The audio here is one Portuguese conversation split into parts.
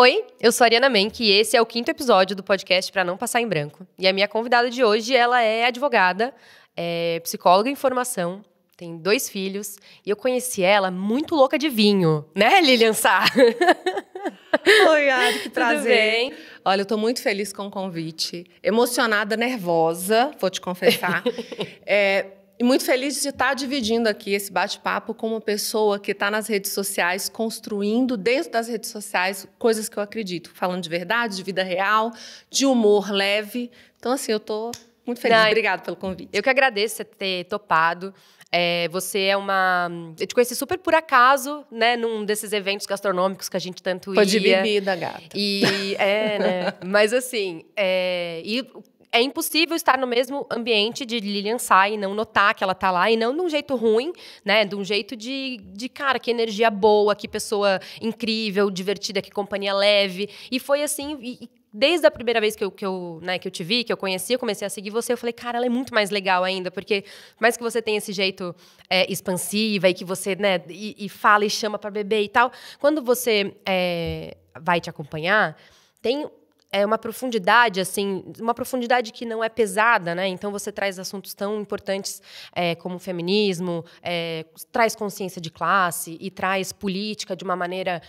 Oi, eu sou a Ariana Menck e esse é o 5º episódio do podcast Pra Não Passar em Branco. E a minha convidada de hoje, ela é advogada, é psicóloga em formação, tem 2 filhos e eu conheci ela muito louca de vinho, né, Lilian Sá? Oi, Ari, que prazer. Tudo bem? Olha, eu tô muito feliz com o convite. Emocionada, nervosa, vou te confessar. E muito feliz de estar dividindo aqui esse bate-papo com uma pessoa que está nas redes sociais, construindo dentro das redes sociais coisas que eu acredito. Falando de verdade, de vida real, de humor leve. Então, assim, eu tô muito feliz. Obrigada pelo convite. Eu que agradeço você ter topado. Você é uma... Eu te conheci super por acaso, né? Num desses eventos gastronômicos que a gente tanto ia. Foi de bebida, gata. Né? Mas assim... É impossível estar no mesmo ambiente de Lilian Sá e não notar que ela tá lá, e não de um jeito ruim, né? De um jeito cara, que energia boa, que pessoa incrível, divertida, que companhia leve. E foi assim... Desde a primeira vez que eu te vi, que eu conheci, eu comecei a seguir você, eu falei, cara, ela é muito mais legal ainda, porque por mais que você tenha esse jeito expansiva e que você, né, e fala e chama pra beber e tal, quando você vai te acompanhar, tem uma profundidade, assim, uma profundidade que não é pesada, né? Então, você traz assuntos tão importantes como o feminismo, traz consciência de classe e traz política de uma maneira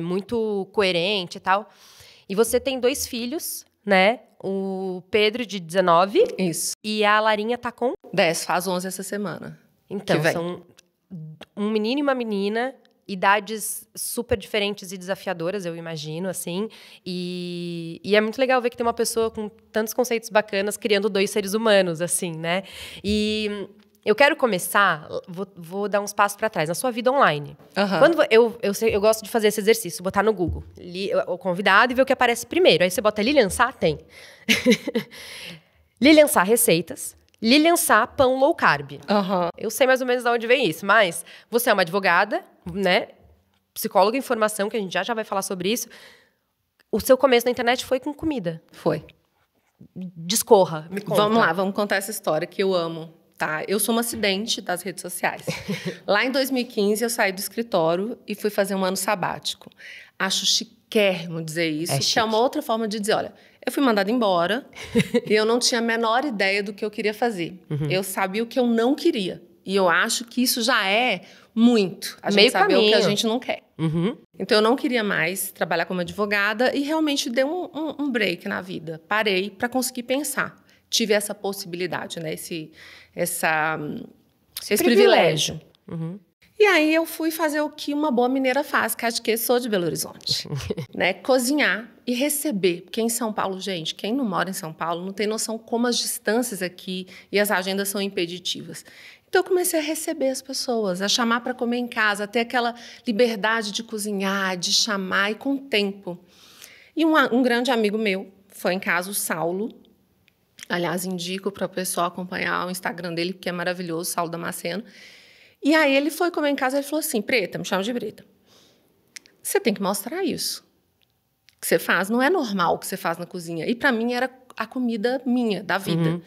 muito coerente e tal. E você tem 2 filhos, né? O Pedro, de 19. Isso. E a Larinha tá com? 10, faz 11 essa semana. Então, são um menino e uma menina, idades super diferentes e desafiadoras, eu imagino, assim. E é muito legal ver que tem uma pessoa com tantos conceitos bacanas criando 2 seres humanos, assim, né? E... eu quero começar, vou dar uns passos para trás, na sua vida online. Uhum. Quando eu gosto de fazer esse exercício, botar no Google o convidado e ver o que aparece primeiro. Aí você bota Lilian Sá, tem. Lilian Sá receitas, Lilian Sá pão low carb. Uhum. Eu sei mais ou menos de onde vem isso, mas você é uma advogada, né? Psicóloga em formação, que a gente já vai falar sobre isso. O seu começo na internet foi com comida. Foi. Discorra, me conta. Vamos lá, vamos contar essa história que eu amo. Tá, eu sou uma acidente das redes sociais. Lá em 2015, eu saí do escritório e fui fazer um ano sabático. Acho chiquérrimo dizer isso, que é uma outra forma de dizer, olha, eu fui mandada embora e eu não tinha a menor ideia do que eu queria fazer. Uhum. Eu sabia o que eu não queria. E eu acho que isso já é muito. A gente saber o que a gente não quer. Uhum. Então, eu não queria mais trabalhar como advogada e realmente dei um break na vida. Parei para conseguir pensar. Tive essa possibilidade, né? Esse privilégio. Uhum. E aí eu fui fazer o que uma boa mineira faz, que acho que sou de Belo Horizonte. Né? Cozinhar e receber. Porque em São Paulo, gente, quem não mora em São Paulo não tem noção como as distâncias aqui e as agendas são impeditivas. Então eu comecei a receber as pessoas, a chamar para comer em casa, a ter aquela liberdade de cozinhar, de chamar e com tempo. E um grande amigo meu foi em casa, o Saulo. Aliás, indico para o pessoal acompanhar o Instagram dele, porque é maravilhoso, Saulo Damasceno. E aí ele foi comer em casa e ele falou assim, Preta, me chama de Preta, você tem que mostrar isso. O que você faz não é normal o que você faz na cozinha. E para mim era a comida minha, da vida. Uhum.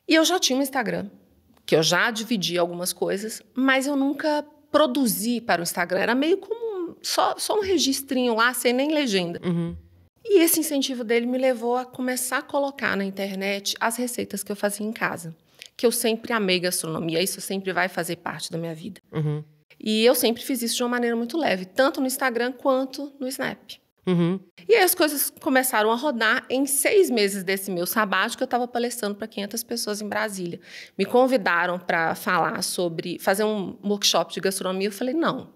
E eu já tinha um Instagram, que eu já dividi algumas coisas, mas eu nunca produzi para o Instagram. Era meio como só um registrinho lá, sem nem legenda. Uhum. E esse incentivo dele me levou a começar a colocar na internet as receitas que eu fazia em casa. Que eu sempre amei gastronomia, isso sempre vai fazer parte da minha vida. Uhum. E eu sempre fiz isso de uma maneira muito leve, tanto no Instagram quanto no Snap. Uhum. E aí as coisas começaram a rodar. Em 6 meses desse meu sabático, eu estava palestrando para 500 pessoas em Brasília. Me convidaram para fazer um workshop de gastronomia. Eu falei, não.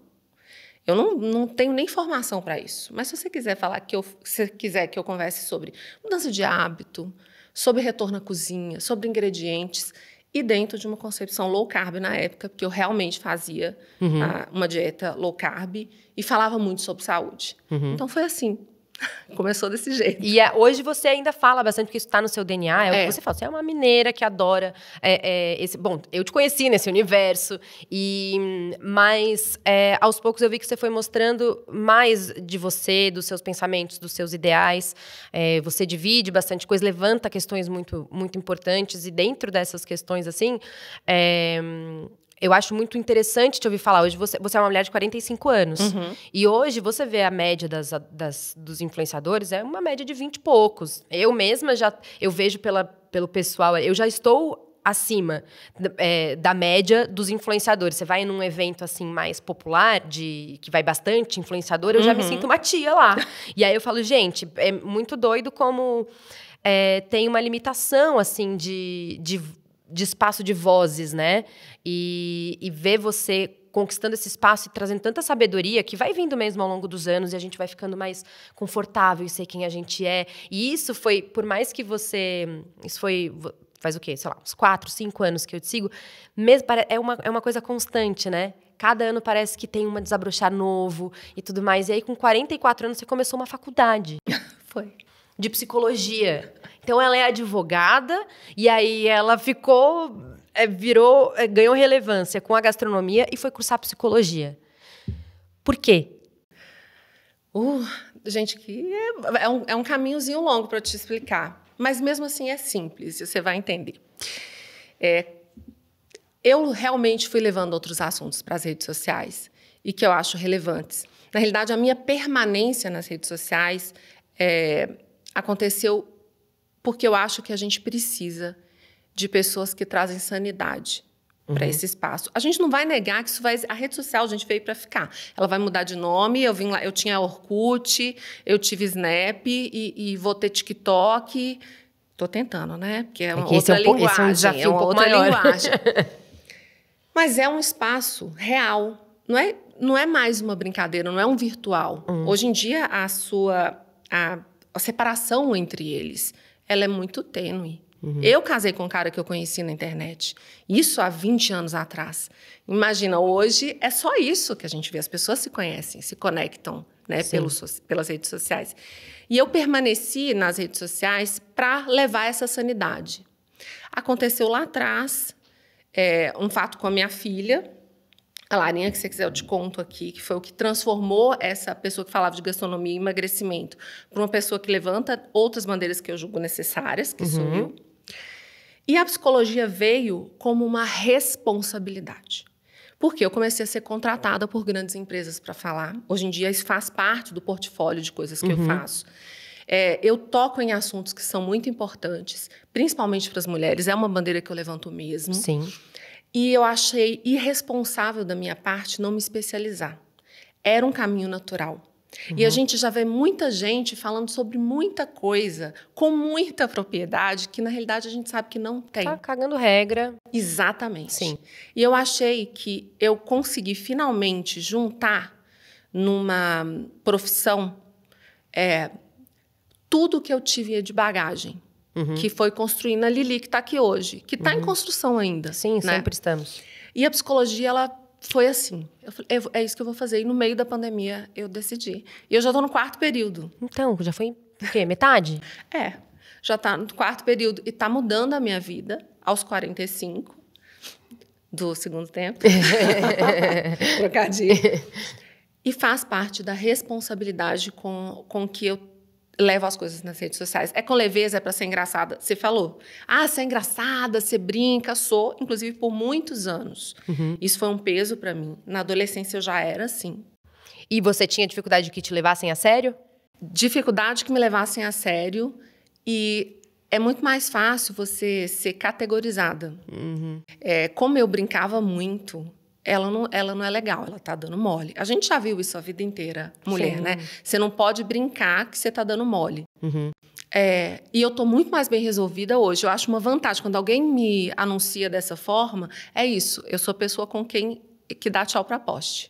Eu não tenho nem formação para isso. Mas se você quiser que eu converse sobre mudança de hábito, sobre retorno à cozinha, sobre ingredientes, e dentro de uma concepção low carb na época, porque eu realmente fazia uma dieta low carb e falava muito sobre saúde. Uhum. Então foi assim. Começou desse jeito. E hoje você ainda fala bastante, porque isso está no seu DNA, é o que você fala. Você é uma mineira que adora Bom, eu te conheci nesse universo, mas aos poucos eu vi que você foi mostrando mais de você, dos seus pensamentos, dos seus ideais. Você divide bastante coisa, levanta questões muito, muito importantes, e dentro dessas questões, assim... Eu acho muito interessante te ouvir falar. Hoje você é uma mulher de 45 anos. E hoje você vê a média dos influenciadores, é uma média de 20 e poucos. Eu mesma eu vejo pelo pessoal, eu já estou acima da média dos influenciadores. Você vai num evento assim mais popular, que vai bastante influenciador, eu já me sinto uma tia lá. E aí eu falo, gente, é muito doido como tem uma limitação assim de espaço de vozes, né? E ver você conquistando esse espaço e trazendo tanta sabedoria que vai vindo mesmo ao longo dos anos e a gente vai ficando mais confortável em ser quem a gente é. E isso foi, por mais que isso foi... Faz o quê? Sei lá, uns 4, 5 anos que eu te sigo. É uma coisa constante, né? Cada ano parece que tem uma desabrochar novo e tudo mais. E aí, com 44 anos, você começou uma faculdade. Foi. De psicologia. Então, ela é advogada e aí ela ganhou relevância com a gastronomia e foi cursar psicologia. Por quê? Gente, que é um caminhozinho longo para te explicar. Mas, mesmo assim, é simples, você vai entender. Eu realmente fui levando outros assuntos para as redes sociais e que eu acho relevantes. Na realidade, a minha permanência nas redes sociais aconteceu porque eu acho que a gente precisa de pessoas que trazem sanidade para esse espaço. A gente não vai negar que a rede social, a gente veio para ficar. Ela vai mudar de nome, eu vim lá, eu tinha Orkut, eu tive Snap e vou ter TikTok. Tô tentando, né? Porque é uma outra linguagem. Esse é um desafio um pouco maior. Linguagem. Mas é um espaço real. Não é mais uma brincadeira, não é um virtual. Hoje em dia, a separação entre eles, ela é muito tênue. Eu casei com um cara que eu conheci na internet. Isso há 20 anos atrás. Imagina, hoje é só isso que a gente vê. As pessoas se conhecem, se conectam, né, pelas redes sociais. E eu permaneci nas redes sociais para levar essa sanidade. Aconteceu lá atrás um fato com a minha filha, a Larinha, que se você quiser eu te conto aqui, que foi o que transformou essa pessoa que falava de gastronomia e emagrecimento para uma pessoa que levanta outras bandeiras que eu julgo necessárias, que sou eu. E a psicologia veio como uma responsabilidade. Porque eu comecei a ser contratada por grandes empresas para falar. Hoje em dia, isso faz parte do portfólio de coisas que eu faço. Eu toco em assuntos que são muito importantes, principalmente para as mulheres. É uma bandeira que eu levanto mesmo. Sim. E eu achei irresponsável da minha parte não me especializar. Era um caminho natural. E a gente já vê muita gente falando sobre muita coisa, com muita propriedade, que na realidade a gente sabe que não tem. Tá cagando regra. Exatamente. Sim. E eu achei que eu consegui finalmente juntar numa profissão tudo que eu tive de bagagem, que foi construindo a Lili, que está aqui hoje, que está em construção ainda. Sim, né? sempre estamos. E a psicologia, ela foi assim. Eu falei, é isso que eu vou fazer. E no meio da pandemia, eu decidi. E eu já estou no 4º período. Então, já foi o quê? Metade? Já está no 4º período. E está mudando a minha vida aos 45 do segundo tempo. Trocadinho. E faz parte da responsabilidade com que eu levo as coisas nas redes sociais. É com leveza, é para ser engraçada. Você falou, você é engraçada, você brinca, sou, inclusive por muitos anos. Isso foi um peso para mim. Na adolescência eu já era assim. E você tinha dificuldade de que te levassem a sério? Dificuldade que me levassem a sério e é muito mais fácil você ser categorizada. Como eu brincava muito, ela não é legal, ela tá dando mole. A gente já viu isso a vida inteira, mulher, né? Você não pode brincar que você tá dando mole. E eu tô muito mais bem resolvida hoje. Eu acho uma vantagem. Quando alguém me anuncia dessa forma, é isso. Eu sou a pessoa que dá tchau pra poste.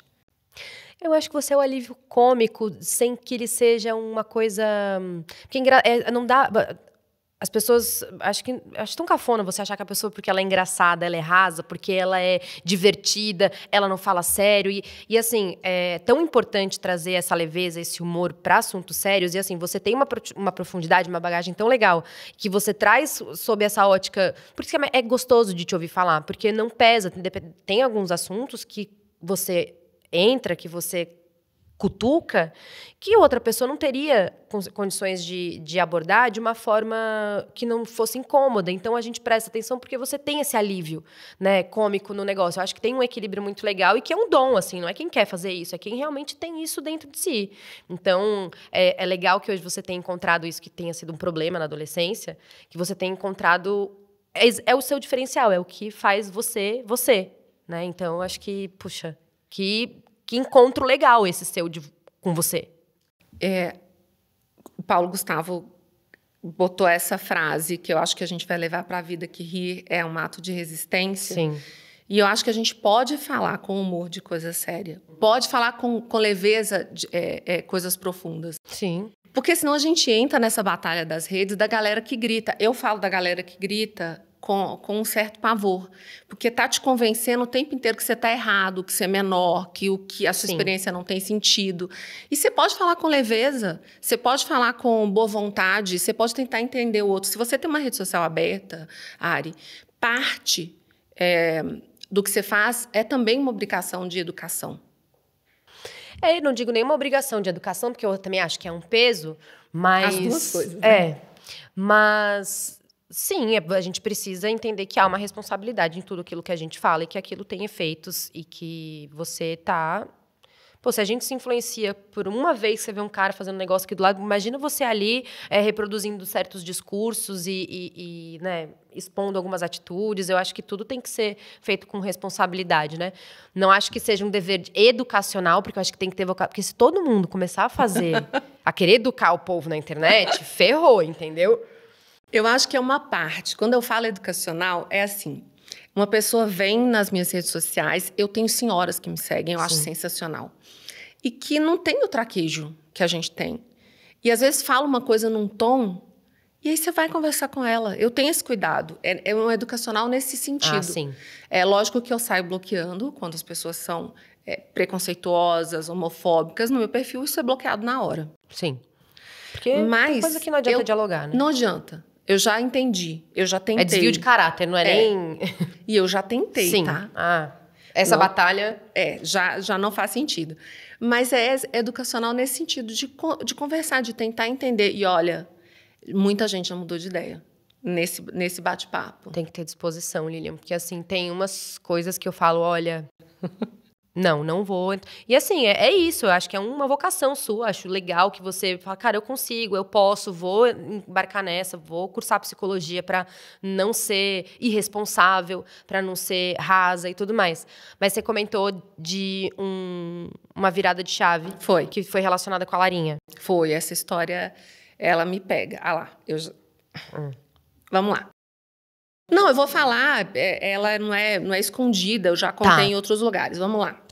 Eu acho que você é o alívio cômico, sem que ele seja uma coisa... Porque não dá... As pessoas... Acho tão cafona você achar que a pessoa, porque ela é engraçada, ela é rasa, porque ela é divertida, ela não fala sério. E assim, é tão importante trazer essa leveza, esse humor para assuntos sérios. E assim, você tem uma profundidade, uma bagagem tão legal, que você traz sob essa ótica... Por isso que é gostoso de te ouvir falar, porque não pesa. Tem alguns assuntos que você entra, que você cutuca, que outra pessoa não teria condições de abordar de uma forma que não fosse incômoda. Então, a gente presta atenção porque você tem esse alívio, né, cômico no negócio. Eu acho que tem um equilíbrio muito legal e que é um dom, assim, não é quem quer fazer isso, é quem realmente tem isso dentro de si. Então, é legal que hoje você tenha encontrado isso, que tenha sido um problema na adolescência, que você tenha encontrado... É o seu diferencial, é o que faz você, né? Então, eu acho que, puxa, que encontro legal esse seu com você. O Paulo Gustavo botou essa frase que eu acho que a gente vai levar para a vida, que rir é um ato de resistência. Sim. E eu acho que a gente pode falar com humor de coisa séria. Pode falar com leveza de coisas profundas. Sim. Porque senão a gente entra nessa batalha das redes da galera que grita. Eu falo da galera que grita com um certo pavor. Porque tá te convencendo o tempo inteiro que você tá errado, que você é menor, que a sua experiência não tem sentido. E você pode falar com leveza, você pode falar com boa vontade, você pode tentar entender o outro. Se você tem uma rede social aberta, Ari, parte do que você faz é também uma obrigação de educação. Eu não digo nenhuma obrigação de educação, porque eu também acho que é um peso, mas... As duas coisas, né? Mas, sim, a gente precisa entender que há uma responsabilidade em tudo aquilo que a gente fala e que aquilo tem efeitos e que você tá... Pô, se a gente se influencia por uma vez que você vê um cara fazendo um negócio aqui do lado, imagina você ali reproduzindo certos discursos e né, expondo algumas atitudes. Eu acho que tudo tem que ser feito com responsabilidade, né? Não acho que seja um dever educacional, porque eu acho que tem que ter vocabulário. Porque se todo mundo começar a fazer, a querer educar o povo na internet, ferrou, entendeu? Eu acho que é uma parte. Quando eu falo educacional, é assim... Uma pessoa vem nas minhas redes sociais, eu tenho senhoras que me seguem, eu acho sensacional. E que não tem o traquejo que a gente tem. E às vezes fala uma coisa num tom, e aí você vai conversar com ela. Eu tenho esse cuidado. É um educacional nesse sentido. Ah, sim. É lógico que eu saio bloqueando quando as pessoas são preconceituosas, homofóbicas. No meu perfil, isso é bloqueado na hora. Sim. Porque tem coisa que não adianta dialogar, né? Não adianta. Eu já entendi, eu já tentei. É desvio de caráter, não é nem... E eu já tentei, Sim. tá? Essa batalha... Já não faz sentido. Mas é educacional nesse sentido de conversar, de tentar entender. E olha, muita gente já mudou de ideia nesse bate-papo. Tem que ter disposição, Lilian, porque assim, tem umas coisas que eu falo, olha... Não vou. E assim, é isso. Eu acho que é uma vocação sua. Acho legal que você fala, cara, eu consigo, eu posso, vou embarcar nessa, vou cursar psicologia para não ser irresponsável, para não ser rasa e tudo mais. Mas você comentou de uma virada de chave. Foi. Que foi relacionada com a Larinha. Foi. Essa história, ela me pega. Ah lá. Vamos lá. Não, eu vou falar, ela não é escondida, eu já contei em outros lugares. Vamos lá.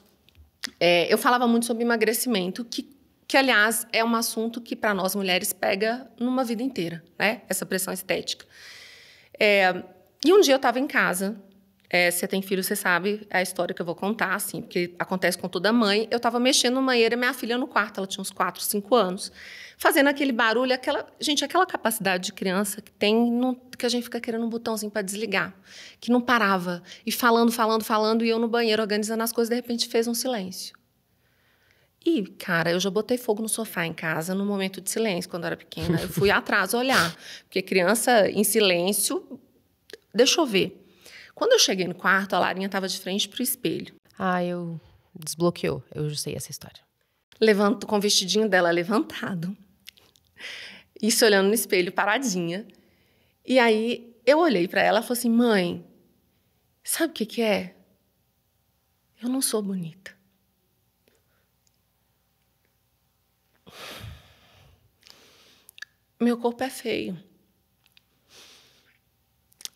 Eu falava muito sobre emagrecimento, que, aliás, é um assunto que, para nós mulheres, pega numa vida inteira, né? Essa pressão estética. E um dia eu estava em casa, você tem filho, você sabe a história que eu vou contar, assim, porque acontece com toda mãe. Eu estava mexendo no banheiro, minha filha no quarto, ela tinha uns 4, 5 anos, fazendo aquele barulho, aquela capacidade de criança que tem, que a gente fica querendo um botãozinho para desligar, que não parava, e falando, e eu no banheiro organizando as coisas, de repente fez um silêncio. E, cara, eu já botei fogo no sofá em casa no momento de silêncio, quando eu era pequena. Eu fui atrás olhar, porque criança em silêncio, deixa eu ver. Quando eu cheguei no quarto, a Larinha estava de frente para o espelho. Eu desbloqueou, eu já sei essa história. Com o vestidinho dela levantado. Isso olhando no espelho, paradinha. E aí, eu olhei para ela e falei assim, mãe, sabe o que é? Eu não sou bonita. Meu corpo é feio.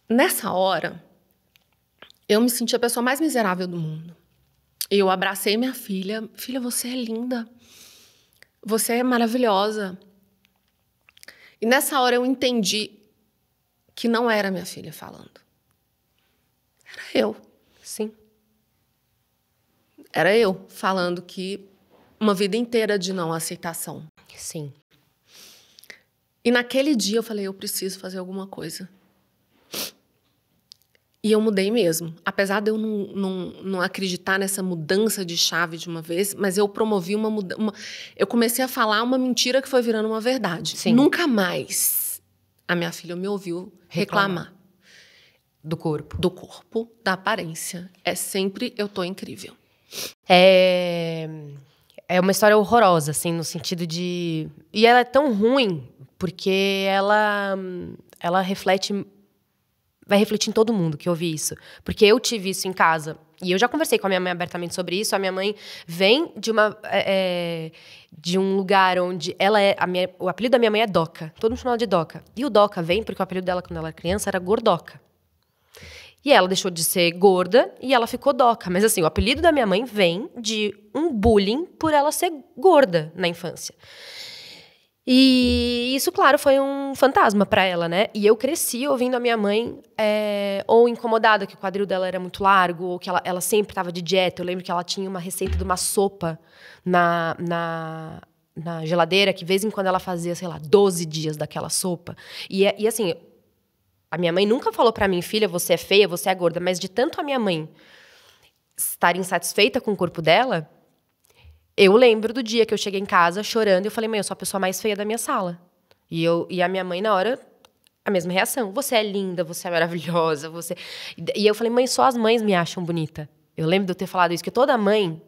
Nessa hora, eu me senti a pessoa mais miserável do mundo. Eu abracei minha filha. Filha, você é linda. Você é maravilhosa. E nessa hora eu entendi que não era minha filha falando. Era eu. Sim. Era eu falando que uma vida inteira de não aceitação. Sim. E naquele dia eu falei, eu preciso fazer alguma coisa. E eu mudei mesmo. Apesar de eu não acreditar nessa mudança de chave de uma vez, mas eu promovi uma mudança. Eu comecei a falar uma mentira que foi virando uma verdade. Sim. Nunca mais a minha filha me ouviu reclamar. Do corpo. Do corpo, da aparência. É sempre eu tô incrível. É uma história horrorosa, assim, no sentido de... E ela é tão ruim, porque ela reflete... Vai refletir em todo mundo que ouvi isso. Porque eu tive isso em casa. E eu já conversei com a minha mãe abertamente sobre isso. A minha mãe vem de um lugar onde ela é... o apelido da minha mãe é Doca. Todo mundo chama ela de Doca. E o Doca vem porque o apelido dela, quando ela era criança, era Gordoca. E ela deixou de ser gorda e ela ficou Doca. Mas assim, o apelido da minha mãe vem de um bullying por ela ser gorda na infância. E isso, claro, foi um fantasma pra ela, né? E eu cresci ouvindo a minha mãe ou incomodada, que o quadril dela era muito largo, ou que ela sempre estava de dieta. Eu lembro que ela tinha uma receita de uma sopa na geladeira, que de vez em quando ela fazia, sei lá, 12 dias daquela sopa. E assim, a minha mãe nunca falou pra mim, filha, você é feia, você é gorda. Mas de tanto a minha mãe estar insatisfeita com o corpo dela... Eu lembro do dia que eu cheguei em casa chorando e eu falei, mãe, eu sou a pessoa mais feia da minha sala. E a minha mãe, na hora, a mesma reação. Você é linda, você é maravilhosa, você... E eu falei, mãe, só as mães me acham bonita. Eu lembro de eu ter falado isso, que toda mãe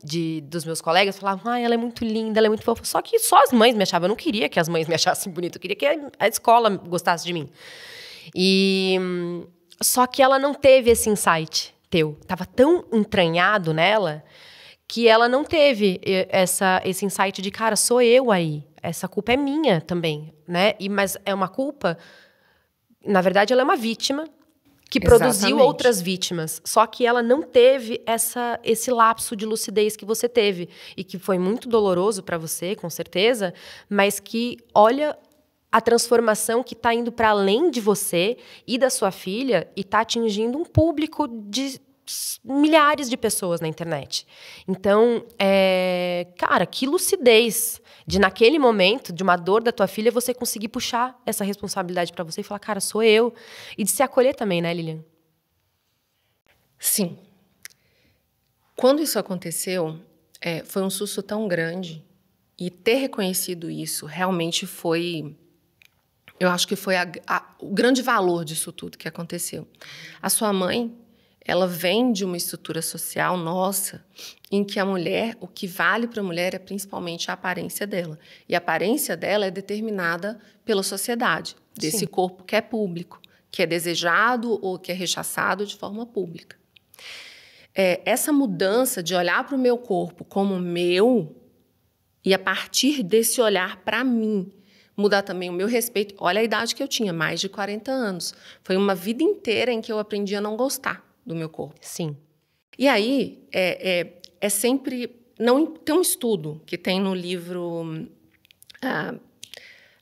dos meus colegas falava, ela é muito linda, ela é muito fofa. Só que só as mães me achavam. Eu não queria que as mães me achassem bonita, eu queria que a escola gostasse de mim. Só que ela não teve esse insight teu. Tava tão entranhado nela... que ela não teve esse insight de, cara, sou eu aí. Essa culpa é minha também, né? Mas é uma culpa... Na verdade, ela é uma vítima que produziu outras vítimas. Só que ela não teve esse lapso de lucidez que você teve. E que foi muito doloroso para você, com certeza. Mas que, olha a transformação que está indo para além de você e da sua filha. E está atingindo um público de... milhares de pessoas na internet. Então, cara, que lucidez de, naquele momento, de uma dor da tua filha, você conseguir puxar essa responsabilidade pra você e falar, cara, sou eu. E de se acolher também, né, Lilian? Sim. Quando isso aconteceu, foi um susto tão grande. E ter reconhecido isso realmente foi... Eu acho que foi o grande valor disso tudo que aconteceu. A sua mãe... ela vem de uma estrutura social nossa, em que a mulher, o que vale para a mulher é principalmente a aparência dela. E a aparência dela é determinada pela sociedade, desse Sim. corpo que é público, que é desejado ou que é rechaçado de forma pública. Essa mudança de olhar para o meu corpo como meu, e a partir desse olhar para mim, mudar também o meu respeito. Olha a idade que eu tinha, mais de 40 anos. Foi uma vida inteira em que eu aprendi a não gostar do meu corpo. Sim. E aí, sempre... tem um estudo que tem no livro...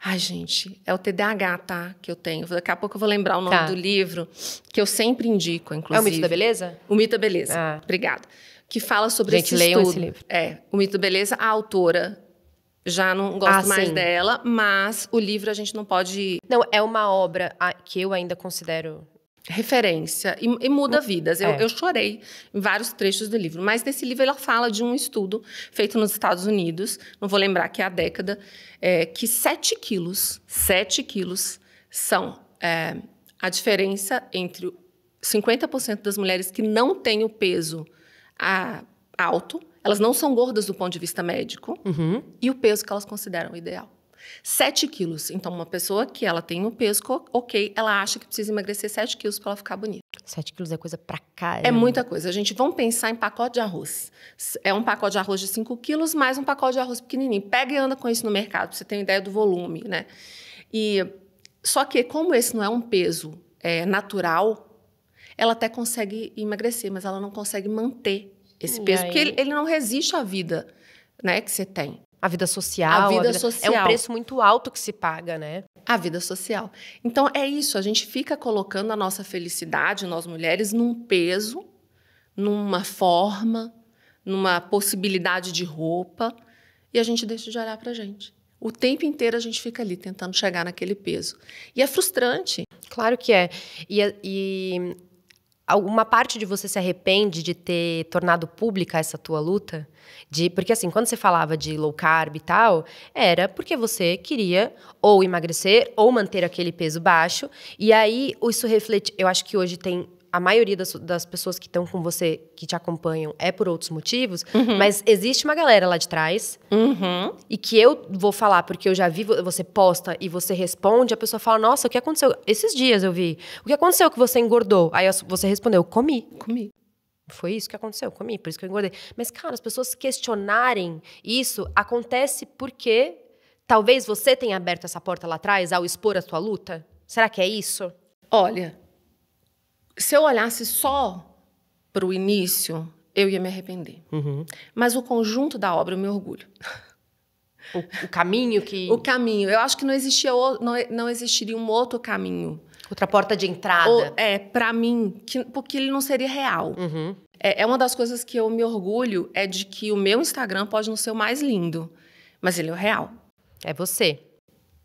Ai, gente, é o TDAH, tá? Que eu tenho. Daqui a pouco eu vou lembrar o nome do livro, que eu sempre indico, inclusive. É o Mito da Beleza? O Mito da Beleza. Obrigada. Que fala sobre esse leiam estudo. esse livro. O Mito da Beleza, a autora... já não gosto mais dela, mas o livro a gente não pode... Não, é uma obra que eu ainda considero... referência e muda vidas. Eu chorei em vários trechos do livro, mas nesse livro ela fala de um estudo feito nos Estados Unidos, não vou lembrar que é a década, que 7 quilos são a diferença entre 50% das mulheres que não têm o peso alto, elas não são gordas do ponto de vista médico, e o peso que elas consideram ideal. 7 quilos. Então, uma pessoa que ela tem um peso ok, ela acha que precisa emagrecer 7 quilos para ela ficar bonita. 7 quilos é coisa pra caramba. É muita coisa. Vamos pensar em pacote de arroz. É um pacote de arroz de 5 quilos mais um pacote de arroz pequenininho. Pega e anda com isso no mercado, pra você ter uma ideia do volume, né? Só que, como esse não é um peso natural, ela até consegue emagrecer, mas ela não consegue manter esse peso, porque ele não resiste à vida, né, que você tem. A vida social. social. É um preço muito alto que se paga, né? A vida social. Então, é isso. A gente fica colocando a nossa felicidade, nós mulheres, num peso, numa forma, numa possibilidade de roupa, e a gente deixa de olhar pra gente. O tempo inteiro a gente fica ali tentando chegar naquele peso. E é frustrante. Claro que é. E alguma parte de você se arrepende de ter tornado pública essa tua luta? Porque assim, quando você falava de low carb e tal, era porque você queria ou emagrecer ou manter aquele peso baixo. E aí, isso reflete... Eu acho que hoje tem... A maioria das pessoas que estão com você, que te acompanham, é por outros motivos. Mas existe uma galera lá de trás. E que eu vou falar, porque eu já vi, você posta e você responde, a pessoa fala, nossa, o que aconteceu? Esses dias eu vi. O que aconteceu que você engordou? Aí você respondeu, comi. Foi isso que aconteceu, comi, por isso que eu engordei. Mas, cara, as pessoas questionarem isso acontece porque talvez você tenha aberto essa porta lá atrás ao expor a sua luta? Será que é isso? Olha, se eu olhasse só para o início, eu ia me arrepender. Mas o conjunto da obra eu me orgulho. O caminho que... O caminho. Eu acho que não existiria um outro caminho. Outra porta de entrada. Para mim, porque ele não seria real. É uma das coisas que eu me orgulho, é de que o meu Instagram pode não ser o mais lindo, mas ele é o real. É você.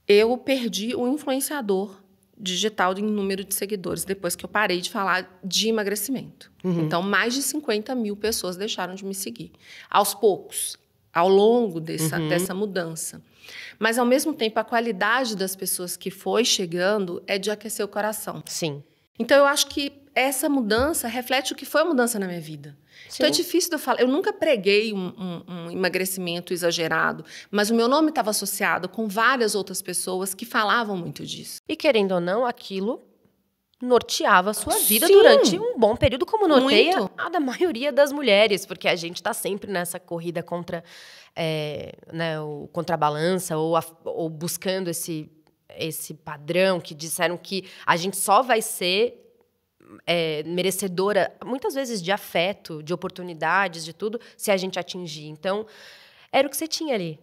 Eu perdi o influenciador digital em número de seguidores depois que eu parei de falar de emagrecimento. Então, mais de 50 mil pessoas deixaram de me seguir. Aos poucos, ao longo dessa mudança. Mas, ao mesmo tempo, a qualidade das pessoas que foi chegando é de aquecer o coração. Sim. Então, eu acho que essa mudança reflete o que foi a mudança na minha vida. Sim. Então, é difícil de eu falar. Eu nunca preguei um emagrecimento exagerado, mas o meu nome estava associado com várias outras pessoas que falavam muito disso. E, querendo ou não, aquilo norteava a sua vida durante um bom período, como norteia a da maioria das mulheres, porque a gente está sempre nessa corrida contra o contrabalança ou buscando esse padrão que disseram que a gente só vai ser merecedora, muitas vezes, de afeto, de oportunidades, de tudo, se a gente atingir. Então, era o que você tinha ali.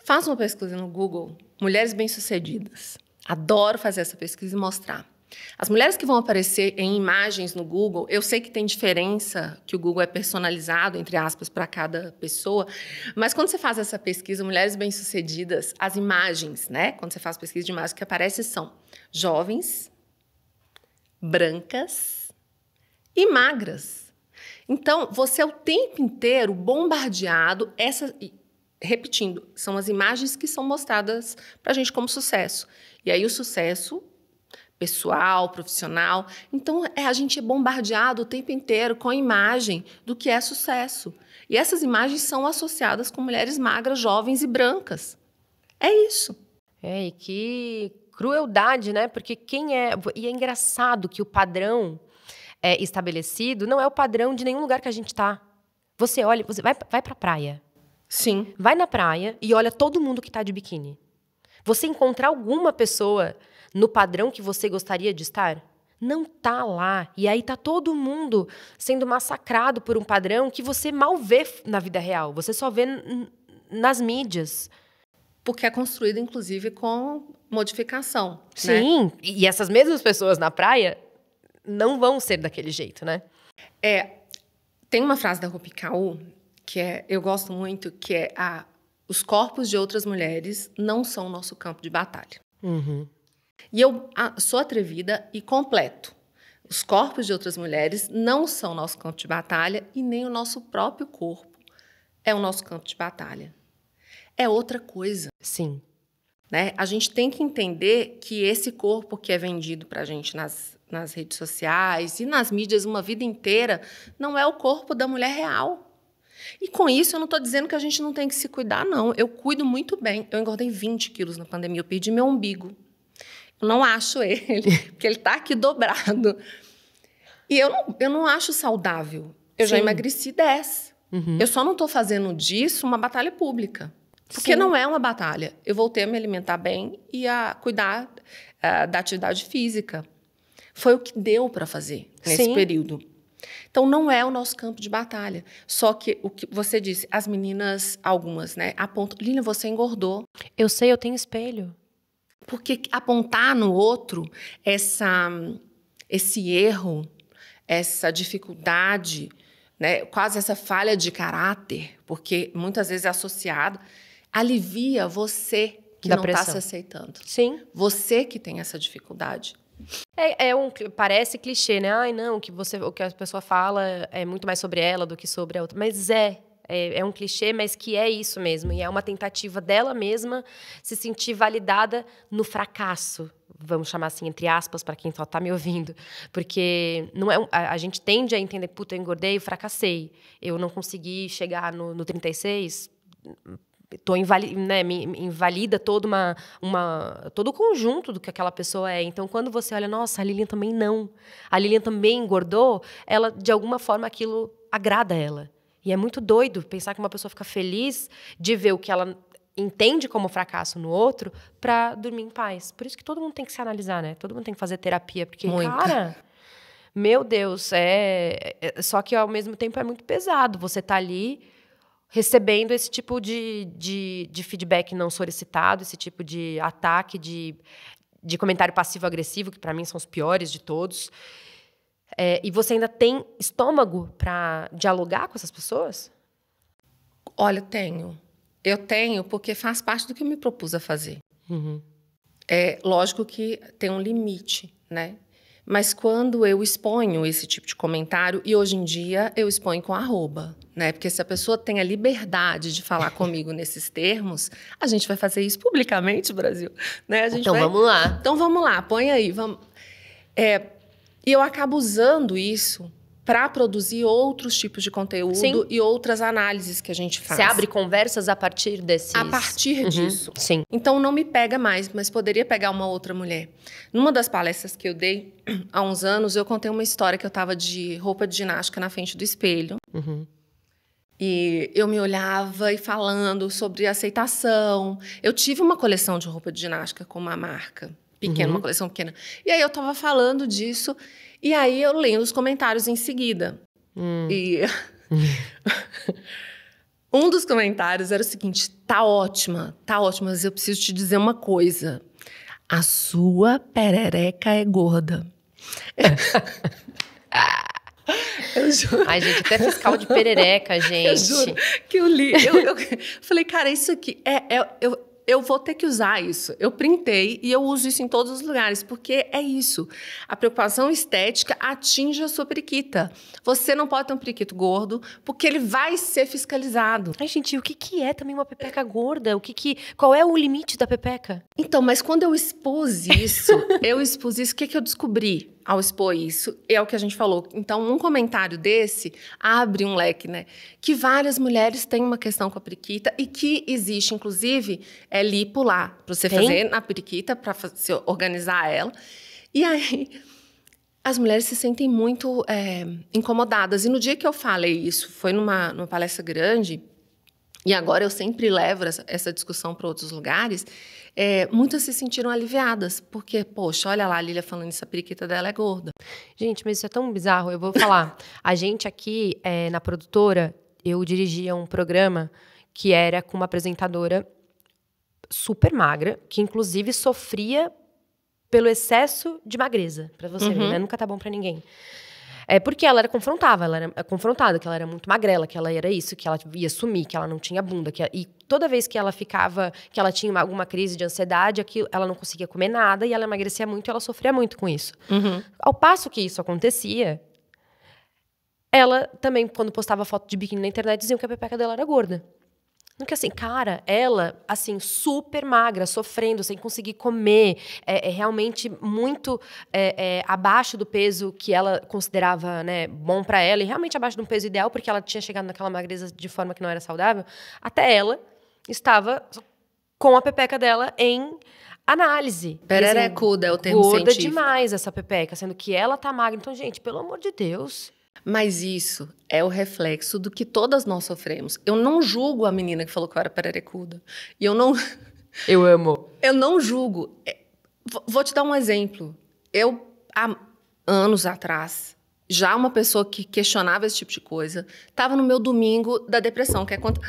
Faça uma pesquisa no Google, mulheres bem-sucedidas. Adoro fazer essa pesquisa e mostrar. As mulheres que vão aparecer em imagens no Google, eu sei que tem diferença, que o Google é personalizado, entre aspas, para cada pessoa, mas quando você faz essa pesquisa, mulheres bem-sucedidas, as imagens, né? Quando você faz pesquisa de imagens, que aparecem são jovens, brancas e magras. Então, você é o tempo inteiro bombardeado, repetindo, são as imagens que são mostradas para a gente como sucesso. E aí o sucesso pessoal, profissional. Então, a gente é bombardeado o tempo inteiro com a imagem do que é sucesso. E essas imagens são associadas com mulheres magras, jovens e brancas. É isso. E que crueldade, né? Porque E é engraçado que o padrão estabelecido não é o padrão de nenhum lugar que a gente tá. Você olha, você vai pra praia. Sim. Vai na praia e olha todo mundo que tá de biquíni. Você encontrar alguma pessoa no padrão que você gostaria de estar? Não tá lá. E aí tá todo mundo sendo massacrado por um padrão que você mal vê na vida real. Você só vê nas mídias. Porque é construído, inclusive, com modificação. Sim. Né? E essas mesmas pessoas na praia não vão ser daquele jeito, né? Tem uma frase da Rupi Kaur que eu gosto muito, que é os corpos de outras mulheres não são o nosso campo de batalha. E eu sou atrevida e completo. Os corpos de outras mulheres não são o nosso campo de batalha e nem o nosso próprio corpo é o nosso campo de batalha. É outra coisa. Sim. Né? A gente tem que entender que esse corpo que é vendido pra gente nas redes sociais e nas mídias uma vida inteira não é o corpo da mulher real. E com isso eu não estou dizendo que a gente não tem que se cuidar, não. Eu cuido muito bem. Eu engordei 20 quilos na pandemia, eu perdi meu umbigo. Eu não acho ele, porque ele está aqui dobrado. E eu não acho saudável. Eu já emagreci 10. Eu só não estou fazendo disso uma batalha pública. Porque não é uma batalha. Eu voltei a me alimentar bem e a cuidar da atividade física. Foi o que deu para fazer nesse período. Então, não é o nosso campo de batalha. Só que o que você disse, as meninas, algumas, né, apontam, Lilian, você engordou. Eu sei, eu tenho espelho. Porque apontar no outro esse erro, essa dificuldade, né, quase essa falha de caráter, porque muitas vezes é associado, alivia você que não está se aceitando. Sim. Você que tem essa dificuldade. Parece clichê, né? Ai, não, o que a pessoa fala é muito mais sobre ela do que sobre a outra. Mas é um clichê, mas que é isso mesmo. E é uma tentativa dela mesma se sentir validada no fracasso. Vamos chamar assim, entre aspas, para quem só tá me ouvindo. Porque não é, a gente tende a entender, puta, eu engordei, eu fracassei. Eu não consegui chegar no 36... me invalida todo o conjunto do que aquela pessoa é. Então, quando você olha, nossa, a Lilian também não. A Lilian também engordou, ela, de alguma forma, aquilo agrada ela. E é muito doido pensar que uma pessoa fica feliz de ver o que ela entende como fracasso no outro para dormir em paz. Por isso que todo mundo tem que se analisar, né? Todo mundo tem que fazer terapia, porque, cara... Meu Deus, só que, ao mesmo tempo, é muito pesado. Você tá ali... recebendo esse tipo de feedback não solicitado, esse tipo de ataque, de comentário passivo-agressivo, que para mim são os piores de todos. E você ainda tem estômago para dialogar com essas pessoas? Olha, tenho. Eu tenho porque faz parte do que eu me propus a fazer. Uhum. É lógico que tem um limite, né? Mas quando eu exponho esse tipo de comentário, e hoje em dia eu exponho com arroba, né? Porque se a pessoa tem a liberdade de falar comigo nesses termos, a gente vai fazer isso publicamente, Brasil. Né? Vamos lá. Então vamos lá, põe aí. Vamos. E eu acabo usando isso para produzir outros tipos de conteúdo. Sim. E outras análises que a gente faz. Você abre conversas a partir desses... A partir disso. Sim. Então, não me pega mais, mas poderia pegar uma outra mulher. Numa das palestras que eu dei, há uns anos, eu contei uma história que eu estava de roupa de ginástica na frente do espelho. Uhum. E eu me olhava e falando sobre aceitação. Eu tive uma coleção de roupa de ginástica com uma marca pequena, uma coleção pequena. E aí eu estava falando disso... E aí eu lendo os comentários em seguida. E um dos comentários era o seguinte: tá ótima, mas eu preciso te dizer uma coisa. A sua perereca é gorda. Eu juro. Ai, gente, até fiscal de perereca, gente. Eu juro que eu li. Eu falei, cara, isso aqui eu vou ter que usar isso. Eu printei e eu uso isso em todos os lugares, porque é isso. A preocupação estética atinge a sua periquita. Você não pode ter um periquito gordo, porque ele vai ser fiscalizado. Ai, gente, o que é também uma pepeca gorda? Qual é o limite da pepeca? Então, mas quando eu expus isso, o que eu descobri ao expor isso? É o que a gente falou. Então, um comentário desse abre um leque, né? Que várias mulheres têm uma questão com a periquita e que existe, inclusive, lipo lá, para você fazer na periquita, para você organizar ela. E aí, as mulheres se sentem muito incomodadas. E no dia que eu falei isso, foi numa palestra grande, e agora eu sempre levo essa discussão para outros lugares, muitas se sentiram aliviadas, porque, poxa, olha lá, a Lília falando isso, a periquita dela é gorda. Gente, mas isso é tão bizarro, eu vou falar. A gente aqui, na produtora, eu dirigia um programa que era com uma apresentadora super magra, que inclusive sofria pelo excesso de magreza, pra você ver, né? Nunca tá bom pra ninguém. Porque ela era confrontada, que ela era muito magrela, que ela era isso, que ela ia sumir, que ela não tinha bunda. E toda vez que ela que ela tinha alguma crise de ansiedade, ela não conseguia comer nada e ela emagrecia muito e ela sofria muito com isso. Ao passo que isso acontecia, ela também, quando postava foto de biquíni na internet, diziam que a pepeca dela era gorda. Porque assim, cara, ela, assim, super magra, sofrendo, sem conseguir comer, realmente muito abaixo do peso que ela considerava, né, bom pra ela, e realmente abaixo do peso ideal, porque ela tinha chegado naquela magreza de forma que não era saudável, até ela estava com a pepeca dela em análise. Pererecuda é o termo científico. Gorda demais essa pepeca, sendo que ela tá magra. Então, gente, pelo amor de Deus... Mas isso é o reflexo do que todas nós sofremos. Eu não julgo a menina que falou que eu era pererecuda. E eu não... Eu amo. Eu não julgo. Vou te dar um exemplo. Eu, há anos atrás, já uma pessoa que questionava esse tipo de coisa, estava no meu domingo da depressão, que é quando...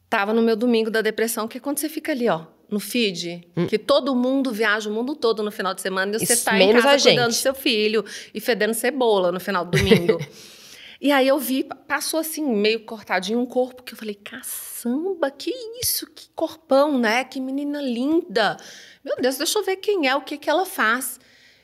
Estava no meu domingo da depressão, que é quando você fica ali, ó, no feed, que todo mundo viaja o mundo todo no final de semana, e você está em casa cuidando do seu filho e fedendo cebola no final do domingo. E aí eu vi, passou assim, meio cortadinho um corpo, que eu falei, caçamba, que isso, que corpão, né? Que menina linda. Meu Deus, deixa eu ver quem é, o que ela faz.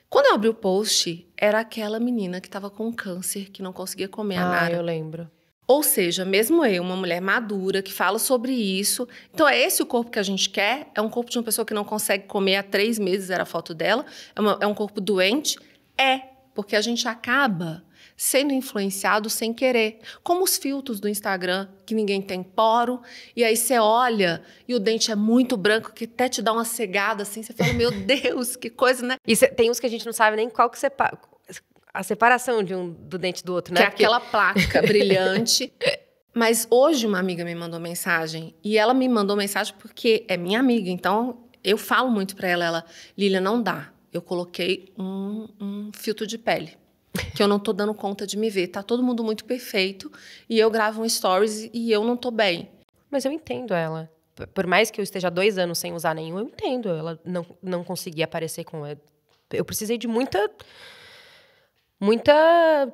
Quando eu abri o post, era aquela menina que estava com câncer, que não conseguia comer a nara. Eu lembro. Ou seja, mesmo eu, uma mulher madura, que fala sobre isso. Então, é esse o corpo que a gente quer? É um corpo de uma pessoa que não consegue comer há 3 meses, era a foto dela? É um corpo doente? É, porque a gente acaba sendo influenciado sem querer. Como os filtros do Instagram, que ninguém tem poro. E aí você olha e o dente é muito branco, que até te dá uma cegada assim. Você fala, meu Deus, que coisa, né? E tem uns que a gente não sabe nem qual que a separação do dente do outro, né? Que é aquela placa brilhante. Mas hoje uma amiga me mandou mensagem. E ela me mandou mensagem porque é minha amiga. Então, eu falo muito pra ela. Lília, não dá. Eu coloquei um filtro de pele. Que eu não tô dando conta de me ver. Tá todo mundo muito perfeito. E eu gravo um stories e eu não tô bem. Mas eu entendo ela. Por mais que eu esteja 2 anos sem usar nenhum, eu entendo. Ela não conseguia aparecer com... Eu precisei de muita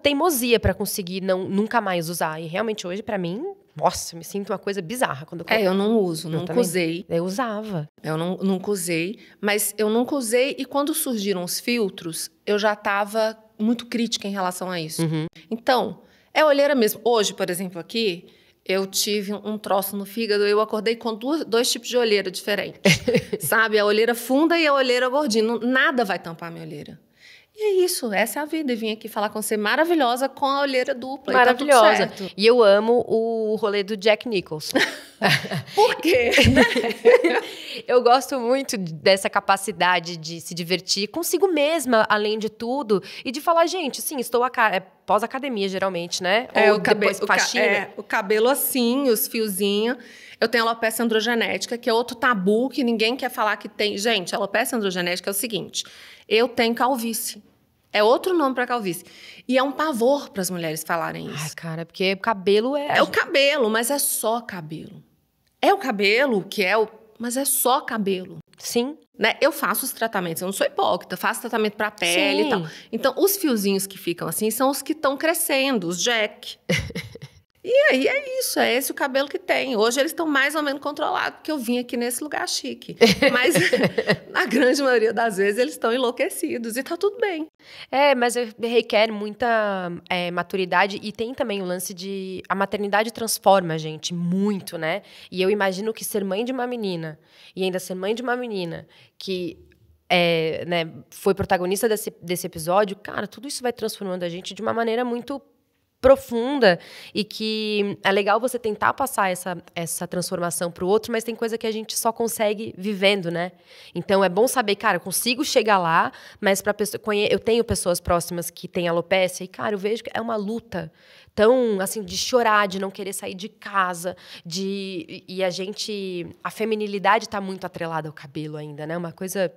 teimosia pra conseguir nunca mais usar. E realmente hoje, pra mim, nossa, eu me sinto uma coisa bizarra. Quando eu não uso, nunca usei. Eu usava. Eu nunca usei, mas eu nunca usei. E quando surgiram os filtros, eu já estava muito crítica em relação a isso. Uhum. Então, é olheira mesmo. Hoje, por exemplo, aqui, eu tive um troço no fígado. Eu acordei com 2 tipos de olheira diferentes. Sabe? A olheira funda e a olheira gordinha. Nada vai tampar a minha olheira. E é isso, essa é a vida. Eu vim aqui falar com você maravilhosa com a olheira dupla. Maravilhosa. E tá tudo certo. E eu amo o rolê do Jack Nicholson. Por quê? Eu gosto muito dessa capacidade de se divertir consigo mesma, além de tudo. E de falar, gente, sim, estou pós-academia, geralmente, né? Ou depois faxina. O cabelo assim, os fiozinhos. Eu tenho alopecia androgenética, que é outro tabu que ninguém quer falar que tem. Gente, a alopecia androgenética é o seguinte: eu tenho calvície. É outro nome para calvície. E é um pavor para as mulheres falarem isso. Ai, cara, porque o cabelo é... É o cabelo, mas é só cabelo. É o cabelo que é o... Mas é só cabelo. Sim. Né? Eu faço os tratamentos, eu não sou hipócrita, faço tratamento para pele. Sim. E tal. Então, os fiozinhos que ficam assim são os que estão crescendo, os Jack. E aí é isso, é esse o cabelo que tem. Hoje eles estão mais ou menos controlados, porque eu vim aqui nesse lugar chique. Mas na grande maioria das vezes eles estão enlouquecidos e tá tudo bem. Mas requer muita maturidade e tem também o lance de... A maternidade transforma a gente muito, né? E eu imagino que ser mãe de uma menina e ainda ser mãe de uma menina que... foi protagonista desse episódio, cara, tudo isso vai transformando a gente de uma maneira muito profunda e que é legal você tentar passar essa transformação para o outro, mas tem coisa que a gente só consegue vivendo, né? Então é bom saber, cara, eu consigo chegar lá, mas para pessoa, eu tenho pessoas próximas que têm alopecia e, cara, eu vejo que é uma luta tão, assim, de chorar, de não querer sair de casa, a feminilidade está muito atrelada ao cabelo ainda, né? Uma coisa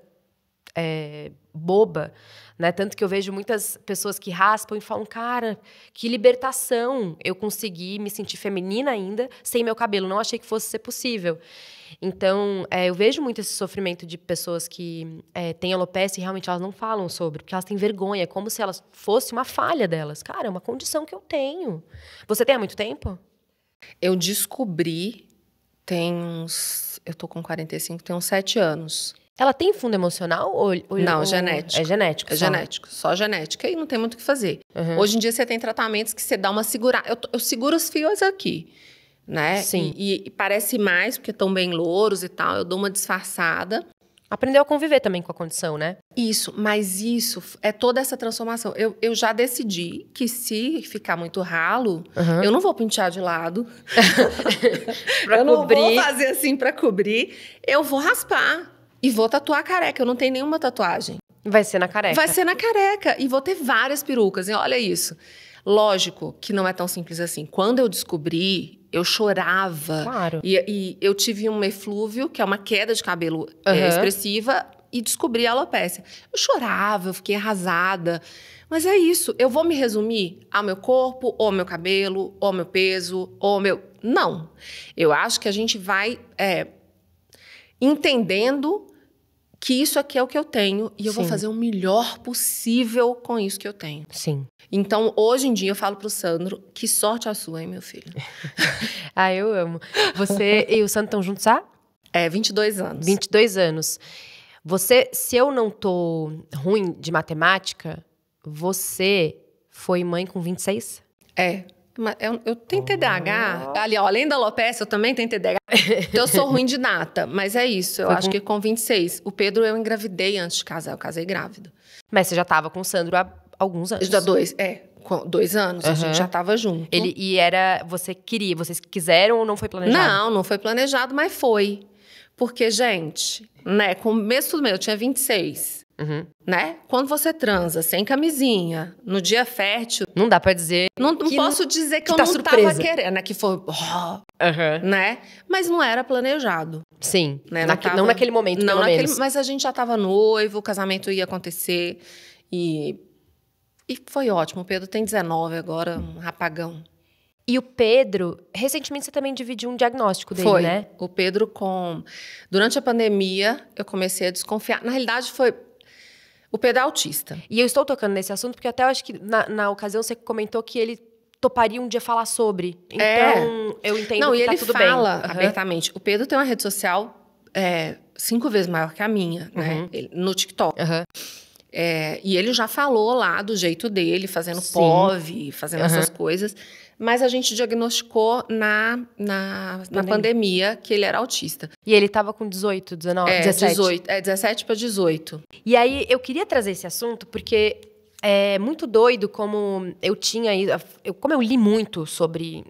boba, né? Tanto que eu vejo muitas pessoas que raspam e falam, cara, que libertação, eu consegui me sentir feminina ainda sem meu cabelo, não achei que fosse ser possível. Então, eu vejo muito esse sofrimento de pessoas que têm alopecia e realmente elas não falam sobre, porque elas têm vergonha, como se elas fosse uma falha delas. Cara, é uma condição que eu tenho. Você tem há muito tempo? Eu descobri, eu tô com 45, tem uns 7 anos. Ela tem fundo emocional? Não, genético. É genético. É genético, só genética e não tem muito o que fazer. Uhum. Hoje em dia você tem tratamentos que você dá uma segurada. Eu seguro os fios aqui, né? Sim. E parece mais, porque estão bem louros e tal, eu dou uma disfarçada. Aprendeu a conviver também com a condição, né? Isso, mas isso é toda essa transformação. Eu já decidi que se ficar muito ralo, eu não vou pentear de lado. Pra eu cobrir. Não vou fazer assim pra cobrir. Eu vou raspar. E vou tatuar careca, eu não tenho nenhuma tatuagem. Vai ser na careca. Vai ser na careca. E vou ter várias perucas. E olha isso. Lógico que não é tão simples assim. Quando eu descobri, eu chorava. Claro. E eu tive um eflúvio, que é uma queda de cabelo expressiva, e descobri a alopecia. Eu chorava, eu fiquei arrasada. Mas é isso. Eu vou me resumir ao meu corpo, ou ao meu cabelo, ou ao meu peso, ou ao meu... Não. Eu acho que a gente vai entendendo que isso aqui é o que eu tenho e eu vou fazer o melhor possível com isso que eu tenho. Sim. Então, hoje em dia, eu falo pro Sandro, que sorte a sua, hein, meu filho? Eu amo. Você e o Sandro estão juntos há? 22 anos. 22 anos. Se eu não tô ruim de matemática, você foi mãe com 26? Eu tenho TDAH. Ali, ó, além da alopecia, eu também tenho TDAH. Então, eu sou ruim de nata. Mas é isso, eu acho que com 26. O Pedro, eu engravidei antes de casar. Eu casei grávida. Mas você já tava com o Sandro há alguns anos. Já com 2 anos, a gente já tava junto. Vocês quiseram ou não foi planejado? Não foi planejado, mas foi. Porque, gente, né, começo do mês, eu tinha 26. Né? Quando você transa sem camisinha, no dia fértil... Não dá pra dizer... Não posso dizer que eu tá não surpresa. tava querendo, né? Que foi... né? Mas não era planejado. Sim, né? Não naquele momento, pelo menos. Mas a gente já tava noivo, o casamento ia acontecer. E foi ótimo. O Pedro tem 19 agora, um rapagão. E o Pedro, recentemente você também dividiu um diagnóstico dele, né? O Pedro durante a pandemia, eu comecei a desconfiar. Na realidade, o Pedro é autista. E eu estou tocando nesse assunto porque até eu acho que na ocasião você comentou que ele toparia um dia falar sobre. Então, eu entendo que tá tudo bem. Não, e ele fala abertamente. O Pedro tem uma rede social 5 vezes maior que a minha, né? No TikTok. E ele já falou lá do jeito dele, fazendo POV, fazendo essas coisas. Mas a gente diagnosticou na pandemia que ele era autista. E ele estava com 18, 19, 17? 17 para 18. E aí, eu queria trazer esse assunto porque é muito doido como como eu li muito sobre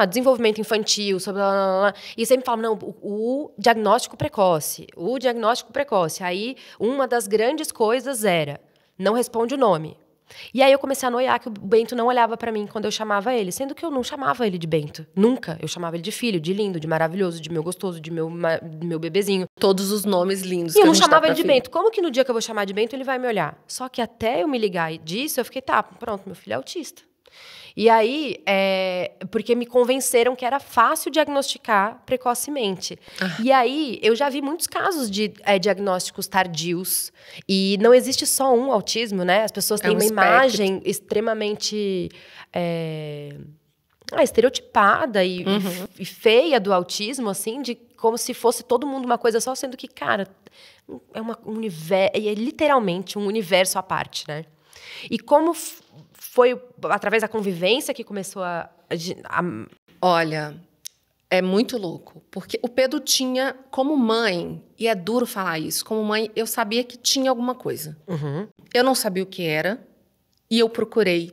desenvolvimento infantil, e sempre falavam, não, o diagnóstico precoce. Aí, uma das grandes coisas era, não responde o nome. E aí eu comecei a noiar que o Bento não olhava pra mim quando eu chamava ele, sendo que eu não chamava ele de Bento. Nunca. Eu chamava ele de filho, de lindo, de maravilhoso, de meu gostoso, de meu bebezinho. Todos os nomes lindos. E eu não chamava ele de Bento. Como que no dia que eu vou chamar de Bento, ele vai me olhar? Só que até eu me ligar disso, eu fiquei, pronto, meu filho é autista. E aí, porque me convenceram que era fácil diagnosticar precocemente. E aí, eu já vi muitos casos de diagnósticos tardios. E não existe só um autismo, né? As pessoas têm uma imagem extremamente estereotipada e feia do autismo, assim, de como se fosse todo mundo uma coisa só, sendo que, cara, é um universo, é literalmente um universo à parte, né? E como foi através da convivência que começou Olha, é muito louco. Porque o Pedro tinha, como mãe, e é duro falar isso, como mãe, eu sabia que tinha alguma coisa. Eu não sabia o que era, e eu procurei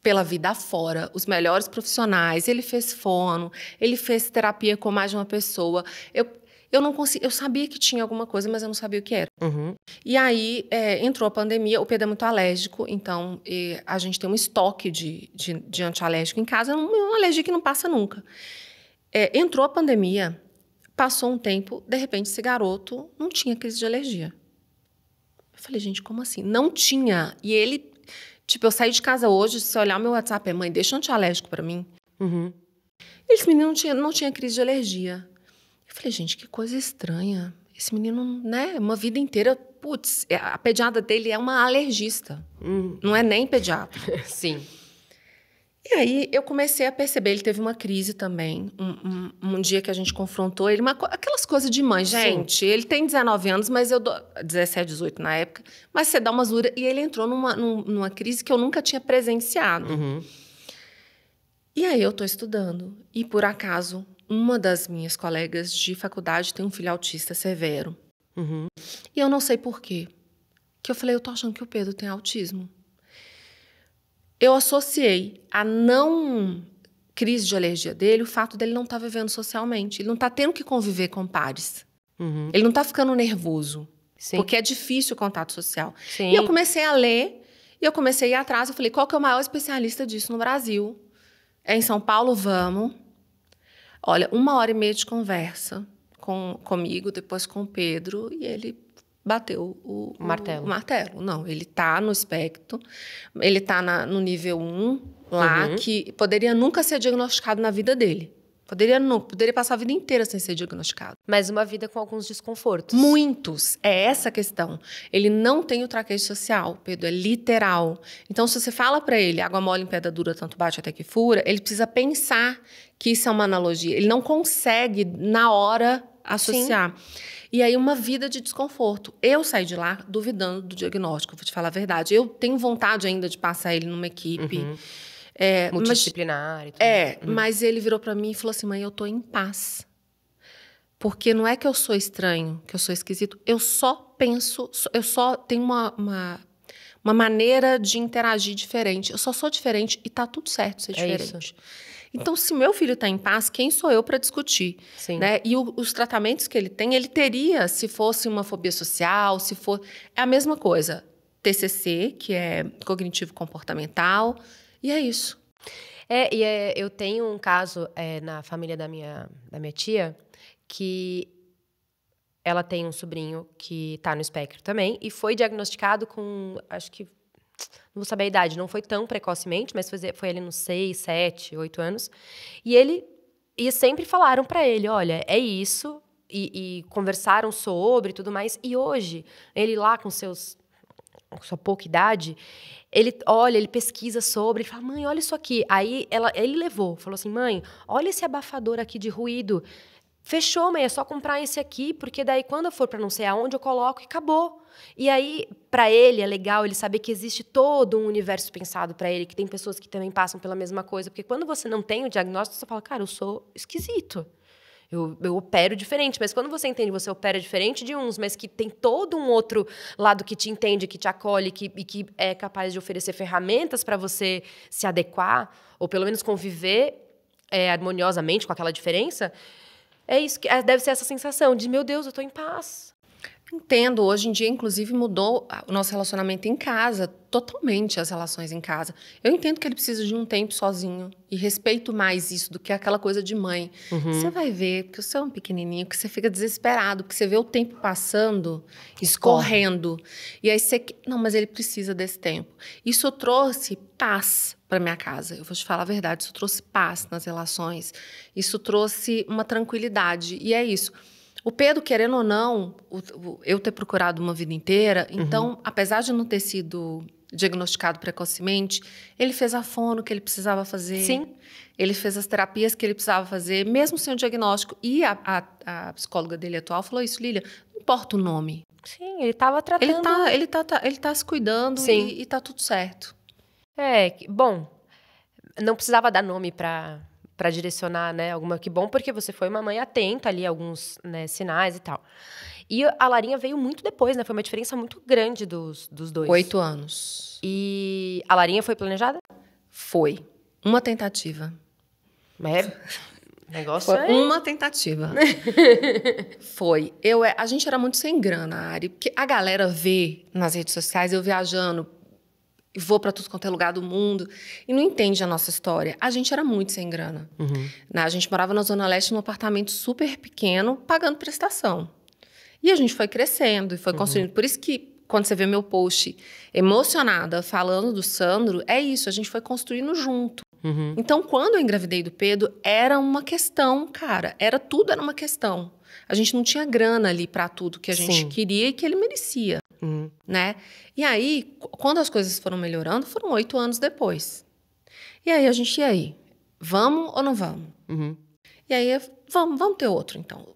pela vida afora os melhores profissionais. Ele fez fono, ele fez terapia com mais de uma pessoa. Eu não conseguia, eu sabia que tinha alguma coisa, mas eu não sabia o que era. E aí, entrou a pandemia, o Pedro é muito alérgico, então a gente tem um estoque de antialérgico em casa, uma alergia que não passa nunca. Entrou a pandemia, passou um tempo, de repente esse garoto não tinha crise de alergia. Eu falei, gente, como assim? Não tinha. E ele, eu saí de casa hoje, se olhar o meu WhatsApp, mãe, deixa um antialérgico pra mim. Esse menino não tinha crise de alergia. Eu falei, gente, que coisa estranha. Esse menino, né, uma vida inteira... Putz, a pediatra dele é uma alergista. Não é nem pediatra. Sim. E aí, eu comecei a perceber, ele teve uma crise também. Um dia que a gente confrontou ele, aquelas coisas de mãe, gente. Sim. Ele tem 19 anos, mas eu dou... 17, 18 na época. Mas você dá uma zura. E ele entrou numa crise que eu nunca tinha presenciado. E aí, eu tô estudando. E, por acaso... Uma das minhas colegas de faculdade tem um filho autista severo. E eu não sei por quê. Que eu falei, eu tô achando que o Pedro tem autismo. Eu associei a não crise de alergia dele o fato dele não estar vivendo socialmente. Ele não tá tendo que conviver com pares. Ele não tá ficando nervoso. Sim. Porque é difícil o contato social. Sim. E eu comecei a ler, e eu comecei a ir atrás. Eu falei, qual que é o maior especialista disso no Brasil? É em São Paulo, vamos... Olha, 1h30 de conversa comigo, depois com o Pedro, e ele bateu o martelo. Não, ele está no espectro, ele está no nível 1 lá, que poderia nunca ser diagnosticado na vida dele. Poderia passar a vida inteira sem ser diagnosticado. Mas uma vida com alguns desconfortos. Muitos. É essa a questão. Ele não tem o traquejo social, Pedro, é literal. Então, se você fala para ele, água mole em pedra dura, tanto bate até que fura, ele precisa pensar que isso é uma analogia. Ele não consegue, na hora, associar. Sim. E aí uma vida de desconforto. Eu saí de lá duvidando do diagnóstico, vou te falar a verdade. Eu tenho vontade ainda de passar ele numa equipe. Multidisciplinar e tudo. Mas ele virou para mim e falou assim, mãe, eu tô em paz. Porque não é que eu sou estranho, que eu sou esquisito. Eu só penso, eu só tenho uma maneira de interagir diferente. Eu só sou diferente e tá tudo certo ser diferente. Isso. Então, se meu filho está em paz, quem sou eu para discutir? Sim. Né? E os tratamentos que ele tem, ele teria se fosse uma fobia social, se for... É a mesma coisa. TCC, que é cognitivo-comportamental, e é isso. Eu tenho um caso na família da minha tia, que ela tem um sobrinho que está no espectro também, e foi diagnosticado com, acho que, não vou saber a idade, não foi tão precocemente, mas foi ali nos 6, 7, 8 anos. E sempre falaram para ele, olha, é isso, e conversaram sobre tudo mais. E hoje, ele lá com sua pouca idade, ele olha, ele pesquisa sobre, ele fala, mãe, olha isso aqui. Aí ele levou, falou assim, mãe, olha esse abafador aqui de ruído. Fechou, mãe, é só comprar esse aqui, porque daí quando eu for para não sei aonde, eu coloco e acabou. E aí, para ele, é legal ele saber que existe todo um universo pensado para ele, que tem pessoas que também passam pela mesma coisa. Porque quando você não tem o diagnóstico, você fala, cara, eu sou esquisito. Eu opero diferente. Mas quando você entende que você opera diferente de uns, mas que tem todo um outro lado que te entende, que te acolhe e que é capaz de oferecer ferramentas para você se adequar, ou pelo menos conviver harmoniosamente com aquela diferença... É isso, deve ser essa sensação de, meu Deus, eu tô em paz. Entendo, hoje em dia, inclusive, mudou o nosso relacionamento em casa, totalmente as relações em casa. Eu entendo que ele precisa de um tempo sozinho e respeito mais isso do que aquela coisa de mãe. Você vai ver, porque você é um pequenininho, que você fica desesperado, porque você vê o tempo passando, escorrendo. E aí você... Não, mas ele precisa desse tempo. Isso trouxe paz para minha casa. Eu vou te falar a verdade, isso trouxe paz nas relações. Isso trouxe uma tranquilidade. E é isso. O Pedro, querendo ou não, eu ter procurado uma vida inteira, então, apesar de não ter sido diagnosticado precocemente, ele fez a fono que ele precisava fazer. Sim. Ele fez as terapias que ele precisava fazer, mesmo sem o diagnóstico. E a psicóloga dele atual falou isso, Lília, não importa o nome. Sim, ele estava tratando... Ele tá se cuidando. Sim. E tá tudo certo. Bom, não precisava dar nome para direcionar, né, alguma, que bom, porque você foi uma mãe atenta ali, alguns, né, sinais e tal. E a Larinha veio muito depois, né, foi uma diferença muito grande dos dois. 8 anos. E a Larinha foi planejada? Foi. Uma tentativa. Mas negócio foi uma tentativa. Foi. A gente era muito sem grana, Ari, porque a galera vê nas redes sociais eu viajando, e vou para tudo quanto é lugar do mundo, e não entende a nossa história. A gente era muito sem grana. Né? A gente morava na Zona Leste num apartamento super pequeno, pagando prestação. E a gente foi crescendo e foi construindo. Por isso que, quando você vê meu post emocionada falando do Sandro, é isso, a gente foi construindo junto. Então, quando eu engravidei do Pedro, era uma questão, cara. Era uma questão. A gente não tinha grana ali para tudo que a gente queria e que ele merecia. Né? E aí, quando as coisas foram melhorando, foram 8 anos depois. E aí, e aí? Vamos ou não vamos? E aí, vamos ter outro, então.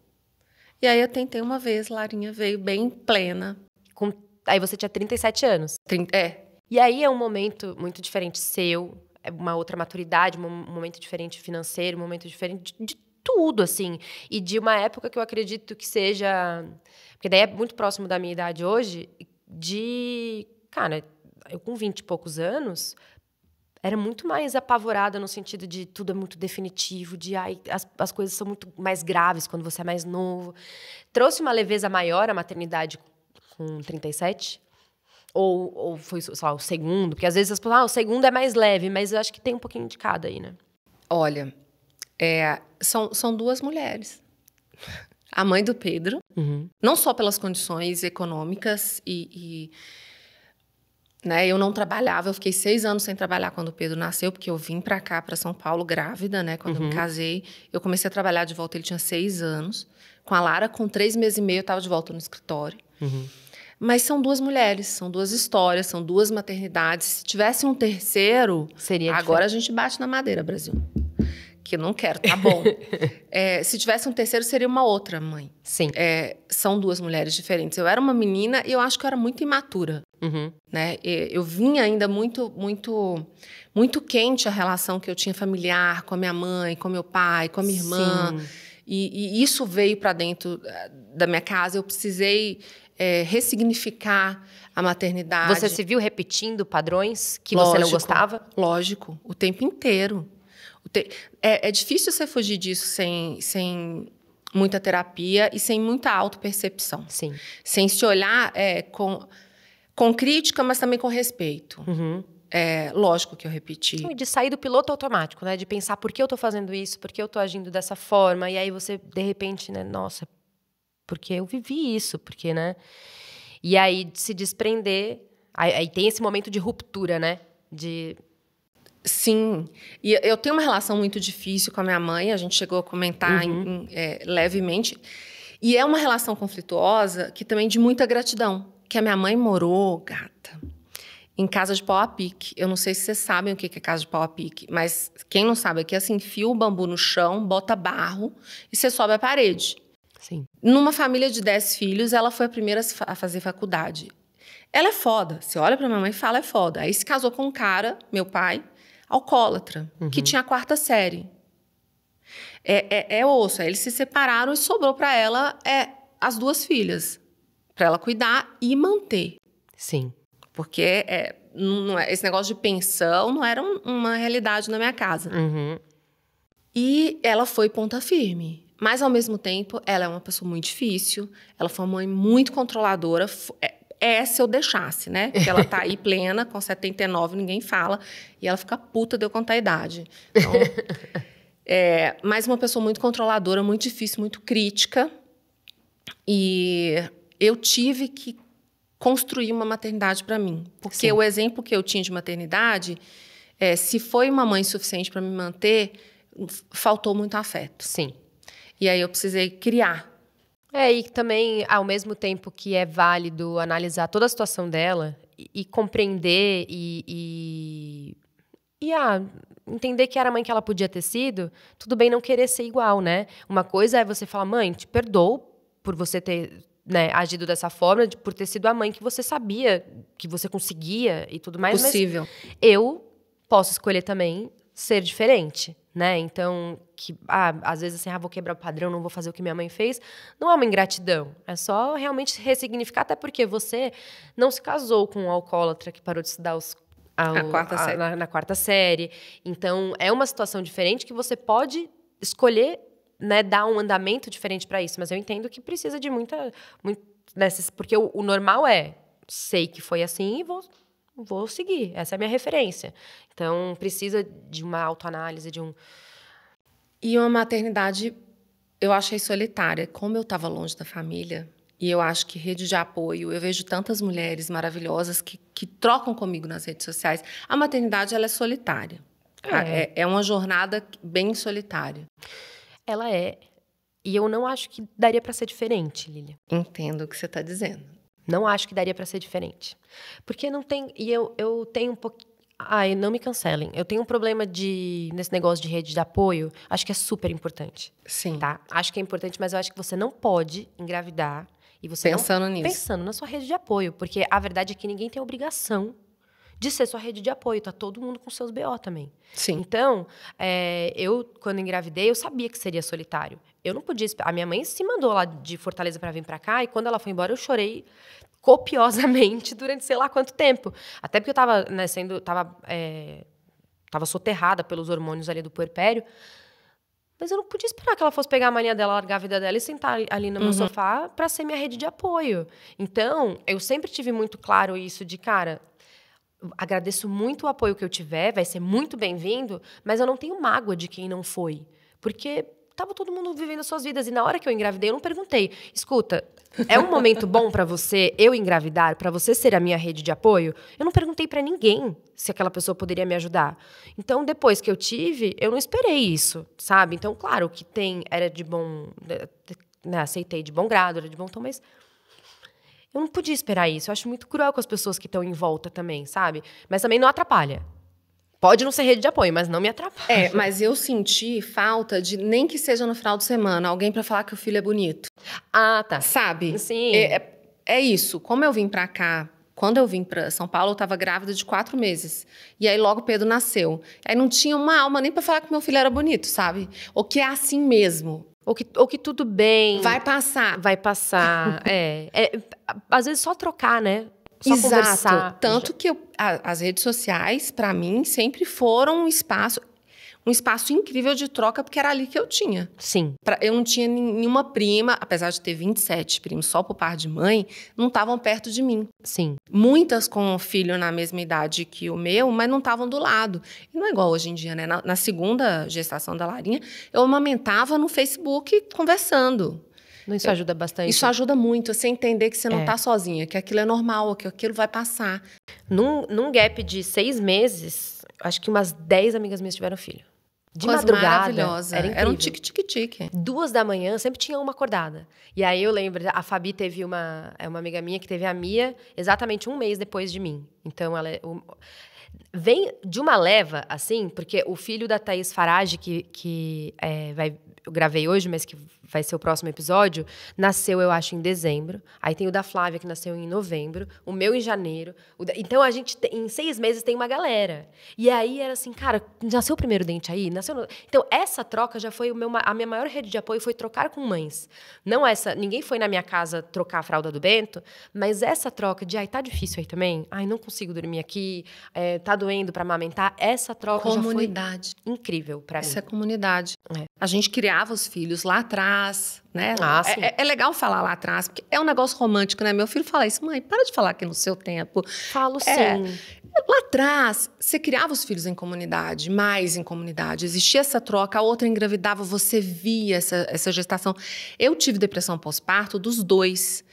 E aí, eu tentei uma vez, Larinha veio bem plena. Aí você tinha 37 anos. E aí é um momento muito diferente seu, é uma outra maturidade, um momento diferente financeiro, um momento diferente de tudo, assim. E de uma época que eu acredito que seja... Porque daí é muito próximo da minha idade hoje, Cara, eu com 20 e poucos anos, era muito mais apavorada no sentido de tudo é muito definitivo, as coisas são muito mais graves quando você é mais novo. Trouxe uma leveza maior a maternidade com 37? Ou foi, sei lá, o segundo? Porque às vezes as pessoas o segundo é mais leve, mas eu acho que tem um pouquinho de cada aí, né? Olha, são 2 mulheres. A mãe do Pedro, não só pelas condições econômicas né, eu não trabalhava, eu fiquei 6 anos sem trabalhar quando o Pedro nasceu, porque eu vim para cá, para São Paulo, grávida, né, quando eu me casei. Eu comecei a trabalhar de volta, ele tinha 6 anos. Com a Lara, com 3 meses e meio, eu estava de volta no escritório. Mas são 2 mulheres, são 2 histórias, são 2 maternidades. Se tivesse um terceiro, seria agora a gente bate na madeira, Brasil. porque eu não quero, tá bom. Se tivesse um terceiro, seria uma outra mãe. Sim. São duas mulheres diferentes. Eu era uma menina e eu acho que eu era muito imatura. Né? Eu vinha ainda muito quente a relação que eu tinha familiar com a minha mãe, com meu pai, com a minha irmã. E isso veio para dentro da minha casa. Eu precisei ressignificar a maternidade. Você se viu repetindo padrões que você não gostava? Lógico, o tempo inteiro. É difícil você fugir disso sem muita terapia e sem muita autopercepção. Sim. Sem se olhar com crítica, mas também com respeito. Lógico que eu repeti. E de sair do piloto automático, né? De pensar por que eu tô fazendo isso, por que eu tô agindo dessa forma. E aí você, de repente, né? Nossa, porque eu vivi isso, porque, né? E aí, de se desprender... Aí tem esse momento de ruptura, né? Sim. E eu tenho uma relação muito difícil com a minha mãe. A gente chegou a comentar levemente. E é uma relação conflituosa que também de muita gratidão. Que a minha mãe morou, gata, em casa de pau a pique. Eu não sei se vocês sabem o que é casa de pau a pique, mas quem não sabe aqui, assim, enfia o bambu no chão, bota barro e você sobe a parede. Sim. Numa família de 10 filhos, ela foi a primeira a fazer faculdade. Ela é foda. Você olha pra minha mãe e fala, é foda. Aí se casou com um cara, meu pai, alcoólatra, que tinha a 4ª série. É osso. Aí eles se separaram e sobrou pra ela as 2 filhas. Pra ela cuidar e manter. Sim. Porque esse negócio de pensão não era uma realidade na minha casa. E ela foi ponta firme. Mas, ao mesmo tempo, ela é uma pessoa muito difícil. Ela foi uma mãe muito controladora. Se eu deixasse, né? Porque ela tá aí plena, com 79, ninguém fala. E ela fica puta de eu contar a idade. Então, mas uma pessoa muito controladora, muito difícil, muito crítica. E eu tive que construir uma maternidade para mim. Porque o exemplo que eu tinha de maternidade, se foi uma mãe suficiente para me manter, faltou muito afeto. Sim. E aí eu precisei criar. E também, ao mesmo tempo que é válido analisar toda a situação dela e compreender entender que era a mãe que ela podia ter sido, tudo bem não querer ser igual, né? Uma coisa é você falar, mãe, te perdoo por você ter, né, agido dessa forma, por ter sido a mãe que você sabia, que você conseguia e tudo mais. Possível. Mas eu posso escolher também ser diferente, né? Então, às vezes assim, vou quebrar o padrão, não vou fazer o que minha mãe fez, não é uma ingratidão. É só realmente ressignificar, até porque você não se casou com um alcoólatra que parou de estudar na 4ª série. Então, é uma situação diferente que você pode escolher, né, dar um andamento diferente para isso. Mas eu entendo que precisa de porque o normal sei que foi assim e vou seguir. Essa é a minha referência. Então, precisa de uma autoanálise, E uma maternidade, eu achei solitária. Como eu estava longe da família, e eu acho que rede de apoio, eu vejo tantas mulheres maravilhosas que trocam comigo nas redes sociais. A maternidade, ela é solitária. É uma jornada bem solitária. Ela é. E eu não acho que daria para ser diferente, Lília. Entendo o que você está dizendo. Não acho que daria para ser diferente. Porque não tem... E eu tenho um pouquinho... não me cancelem. Eu tenho um problema nesse negócio de rede de apoio. Acho que é super importante. Sim. Tá? Acho que é importante, mas eu acho que você não pode engravidar e você pensando na sua rede de apoio. Porque a verdade é que ninguém tem obrigação de ser sua rede de apoio. Tá todo mundo com seus BO também. Sim. Então, eu, quando engravidei, eu sabia que seria solitário. Eu não podia... A minha mãe se mandou lá de Fortaleza para vir para cá, e quando ela foi embora, eu chorei copiosamente durante sei lá quanto tempo. Até porque eu estava, né, tava soterrada pelos hormônios ali do puerpério. Mas eu não podia esperar que ela fosse pegar a mania dela, largar a vida dela e sentar ali no meu sofá para ser minha rede de apoio. Então, eu sempre tive muito claro isso de, cara, agradeço muito o apoio que eu tiver, vai ser muito bem-vindo, mas eu não tenho mágoa de quem não foi. Porque tava todo mundo vivendo as suas vidas. E na hora que eu engravidei, eu não perguntei, escuta, é um momento bom para você eu engravidar, para você ser a minha rede de apoio? Eu não perguntei para ninguém se aquela pessoa poderia me ajudar. Então, depois que eu tive, eu não esperei isso, sabe? Então, claro, o que era de bom... Né, aceitei de bom grado, era de bom tom, mas... Eu não podia esperar isso. Eu acho muito cruel com as pessoas que estão em volta também, sabe? Mas também não atrapalha. Pode não ser rede de apoio, mas não me atrapalha. Mas eu senti falta de, nem que seja no final de semana, alguém pra falar que o filho é bonito. Ah, tá. Sabe? Sim. É isso. Como eu vim pra cá, quando eu vim pra São Paulo, eu tava grávida de 4 meses. E aí logo o Pedro nasceu. Aí não tinha uma alma nem pra falar que meu filho era bonito, sabe? Ou que é assim mesmo. Ou que tudo bem. Vai passar. Vai passar. Às vezes só trocar, né? Só Exato. conversar. Tanto que as redes sociais, pra mim, sempre foram um espaço incrível de troca, porque era ali que eu tinha. Sim. Eu não tinha nenhuma prima, apesar de ter 27 primos só por par de mãe, não estavam perto de mim. Sim. Muitas com um filho na mesma idade que o meu, mas não estavam do lado. E não é igual hoje em dia, né? Na segunda gestação da Larinha, eu amamentava no Facebook conversando. Isso ajuda bastante. Isso ajuda muito, você entender que você não tá sozinha, que aquilo é normal, que aquilo vai passar. Num gap de 6 meses, acho que umas 10 amigas minhas tiveram filho. De Coisa madrugada. maravilhosa. Era um tique-tique-tique. 2 da manhã, sempre tinha uma acordada. E aí eu lembro, a Fabi teve uma amiga minha que teve a Mia exatamente 1 mês depois de mim. Então, ela vem de uma leva, assim, porque o filho da Thaís Farage, que eu gravei hoje, mas que vai ser o próximo episódio, nasceu, eu acho, em dezembro. Aí tem o da Flávia, que nasceu em novembro. O meu em janeiro. Então, a gente, em 6 meses, tem uma galera. E aí, era assim, cara, nasceu o primeiro dente aí? Então, essa troca já foi a minha maior rede de apoio, foi trocar com mães. Não essa... Ninguém foi na minha casa trocar a fralda do Bento, mas essa troca de, tá difícil aí também? Não consigo dormir aqui, tá doendo pra amamentar. Essa troca já foi incrível pra mim. Essa é comunidade. A gente criava os filhos lá atrás, né? Sim. É legal falar lá atrás, porque é um negócio romântico, né? Meu filho fala isso, mãe, para de falar que no seu tempo. Falo sim. Lá atrás, você criava os filhos em comunidade, mais em comunidade. Existia essa troca, a outra engravidava, você via essa gestação. Eu tive depressão pós-parto dos 2.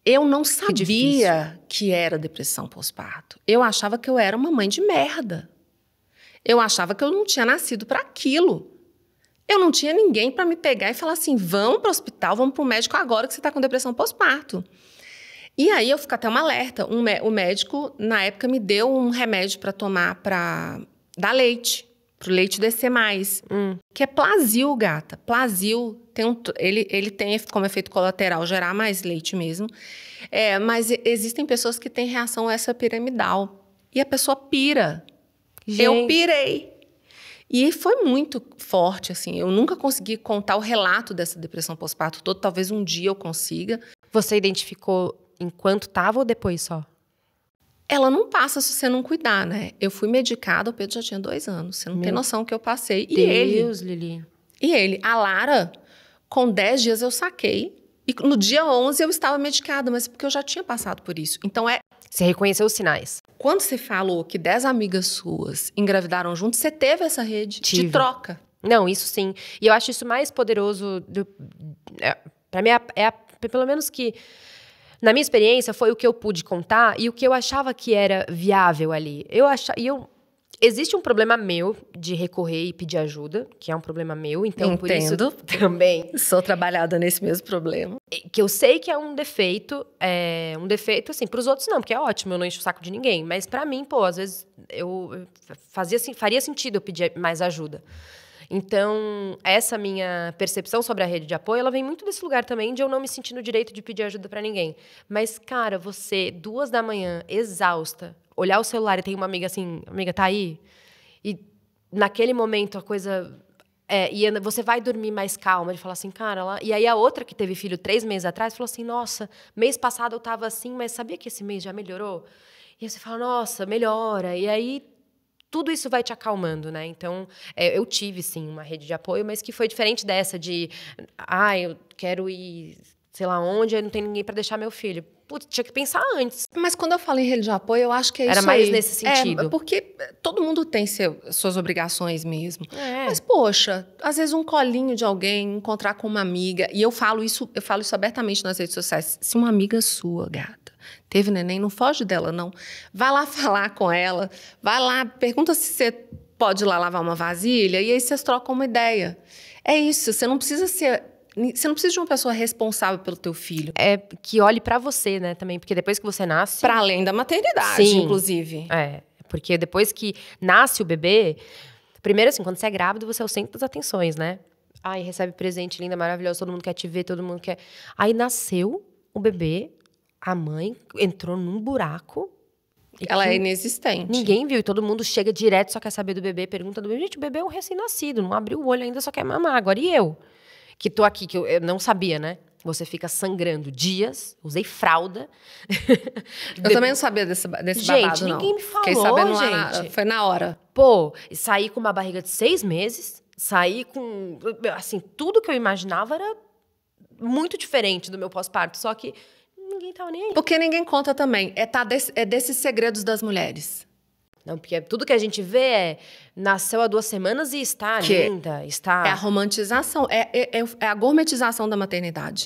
Eu não sabia que era depressão pós-parto. Eu achava que eu era uma mãe de merda. Eu achava que eu não tinha nascido para aquilo. Eu não tinha ninguém para me pegar e falar assim, vamos para o hospital, vamos para o médico agora que você está com depressão pós-parto. E aí eu fico até um alerta. O médico, na época, me deu um remédio para tomar para dar leite, para o leite descer mais. Que é Plasil, gata. Plasil, ele tem como efeito colateral gerar mais leite mesmo. Mas existem pessoas que têm reação a essa piramidal. E a pessoa pira. Gente. Eu pirei. E foi muito forte, assim. Eu nunca consegui contar o relato dessa depressão pós-parto todo. Talvez um dia eu consiga. Você identificou enquanto estava ou depois só? Ela não passa se você não cuidar, né? Eu fui medicada, o Pedro já tinha 2 anos. Você não tem noção que eu passei. Deus, Lili. E ele, a Lara, com 10 dias eu saquei. E no dia 11 eu estava medicada, mas porque eu já tinha passado por isso. Então Você reconheceu os sinais? Quando você falou que 10 amigas suas engravidaram juntos, você teve essa rede de troca. Não, isso sim. E eu acho isso mais poderoso. Para mim, pelo menos que... Na minha experiência, foi o que eu pude contar e o que eu achava que era viável ali. Existe um problema meu de recorrer e pedir ajuda, que é um problema meu, então Entendo. Por isso também... Sou trabalhada nesse mesmo problema. Que eu sei que é um defeito assim, pros outros não, porque é ótimo, eu não encho o saco de ninguém, mas pra mim, às vezes faria sentido eu pedir mais ajuda. Então, essa minha percepção sobre a rede de apoio, ela vem muito desse lugar também de eu não me sentir no direito de pedir ajuda pra ninguém. Mas, cara, você, 2 da manhã, exausta, olhar o celular e tem uma amiga assim, amiga, tá aí? E naquele momento a coisa... e você vai dormir mais calma, de falar assim, cara... E aí a outra que teve filho 3 meses atrás falou assim, nossa, mês passado eu tava assim, mas sabia que esse mês já melhorou? E aí você fala, nossa, melhora. E aí tudo isso vai te acalmando, né? Então, eu tive, sim, uma rede de apoio, mas que foi diferente dessa de... eu quero ir, sei lá onde, eu não tenho ninguém para deixar meu filho. Putz, tinha que pensar antes. Mas quando eu falo em rede de apoio, eu acho que é isso aí. Era mais nesse sentido. Porque todo mundo tem suas obrigações mesmo. Mas, poxa, às vezes um colinho de alguém, encontrar com uma amiga. E eu falo isso abertamente nas redes sociais. Se uma amiga sua, gata, teve neném, não foge dela, não. Vai lá falar com ela. Vai lá, pergunta se você pode ir lá lavar uma vasilha. E aí vocês trocam uma ideia. É isso, você não precisa de uma pessoa responsável pelo teu filho. Que olhe pra você, né, também. Porque depois que você nasce... Para além da maternidade, sim, inclusive. Porque depois que nasce o bebê... Primeiro, assim, quando você é grávida, você é o centro das atenções, né? Ai, recebe presente, linda, maravilhosa, todo mundo quer te ver, todo mundo quer... Aí nasceu o bebê, a mãe entrou num buraco... Ela é inexistente. Ninguém viu, e todo mundo chega direto, só quer saber do bebê, pergunta do bebê. Gente, o bebê é um recém-nascido, não abriu o olho ainda, só quer mamar. Agora, e eu? Que tô aqui, que eu não sabia, né? Você fica sangrando dias, usei fralda. Eu também não sabia desse babado, gente, não. Ninguém me falou, Fiquei sabendo gente. Foi na hora. Pô, saí com uma barriga de 6 meses, saí com... Assim, tudo que eu imaginava era muito diferente do meu pós-parto, só que ninguém tava nem aí. Porque ninguém conta também. É desses segredos das mulheres. Não, porque tudo que a gente vê é... Nasceu há 2 semanas e está linda, está... É a romantização, é a gourmetização da maternidade.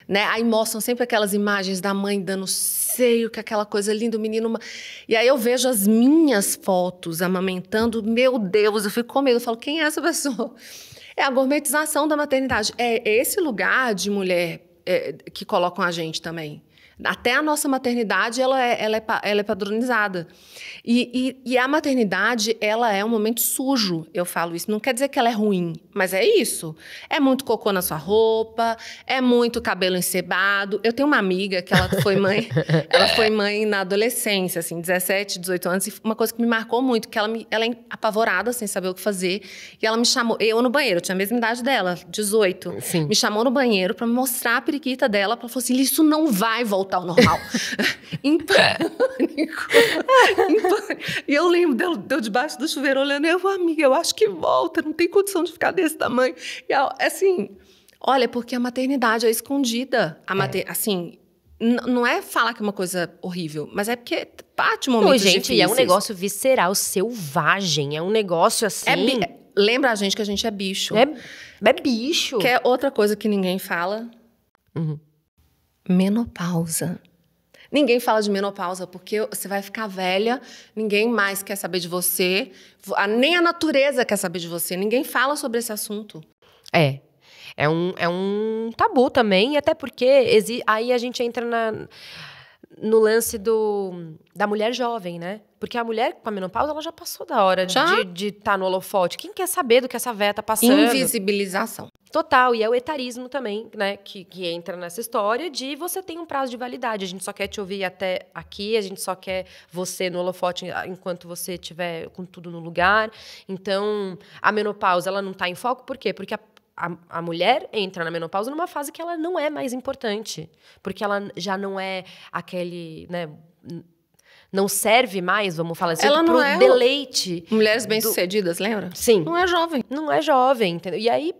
Né? Aí mostram sempre aquelas imagens da mãe dando seio, que é aquela coisa linda, o menino... E aí eu vejo as minhas fotos amamentando, meu Deus, eu fico com medo, eu falo, quem é essa pessoa? É a gourmetização da maternidade. É esse lugar de mulher que colocam a gente também. Até a nossa maternidade, ela é padronizada. E a maternidade, ela é um momento sujo, eu falo isso. Não quer dizer que ela é ruim, mas é isso. É muito cocô na sua roupa, é muito cabelo encebado. Eu tenho uma amiga que ela foi mãe na adolescência, assim, 17, 18 anos. E uma coisa que me marcou muito, que ela é apavorada, sem saber o que fazer. E ela me chamou, eu no banheiro, eu tinha a mesma idade dela, 18. Sim. Me chamou no banheiro pra me mostrar a periquita dela. Ela falou assim, isso não vai voltar ao normal. Em pânico. E eu lembro deu debaixo do chuveiro olhando, amiga, eu acho que volta, não tem condição de ficar desse tamanho. E assim, olha, porque a maternidade é escondida. Assim, não é falar que é uma coisa horrível, mas é porque bate momentos difíceis. É um negócio visceral, selvagem, é um negócio assim... Lembra a gente que a gente é bicho. É bicho. Que é outra coisa que ninguém fala. Uhum. Menopausa. Ninguém fala de menopausa, porque você vai ficar velha, ninguém mais quer saber de você, nem a natureza quer saber de você, ninguém fala sobre esse assunto. É um tabu também, até porque aí a gente entra no lance da mulher jovem, né? Porque a mulher com a menopausa, ela já passou da hora de estar no holofote. Quem quer saber do que essa véia tá passando? Invisibilização. Total, e é o etarismo também, né, que entra nessa história de você tem um prazo de validade, a gente só quer te ouvir até aqui, a gente só quer você no holofote enquanto você estiver com tudo no lugar. Então, a menopausa, ela não está em foco, por quê? Porque a mulher entra na menopausa numa fase que ela não é mais importante, porque ela já não é aquele, né, não serve mais, vamos falar assim, pro deleite. Mulheres bem-sucedidas, lembra? Sim. Não é jovem. Não é jovem, entendeu? E aí,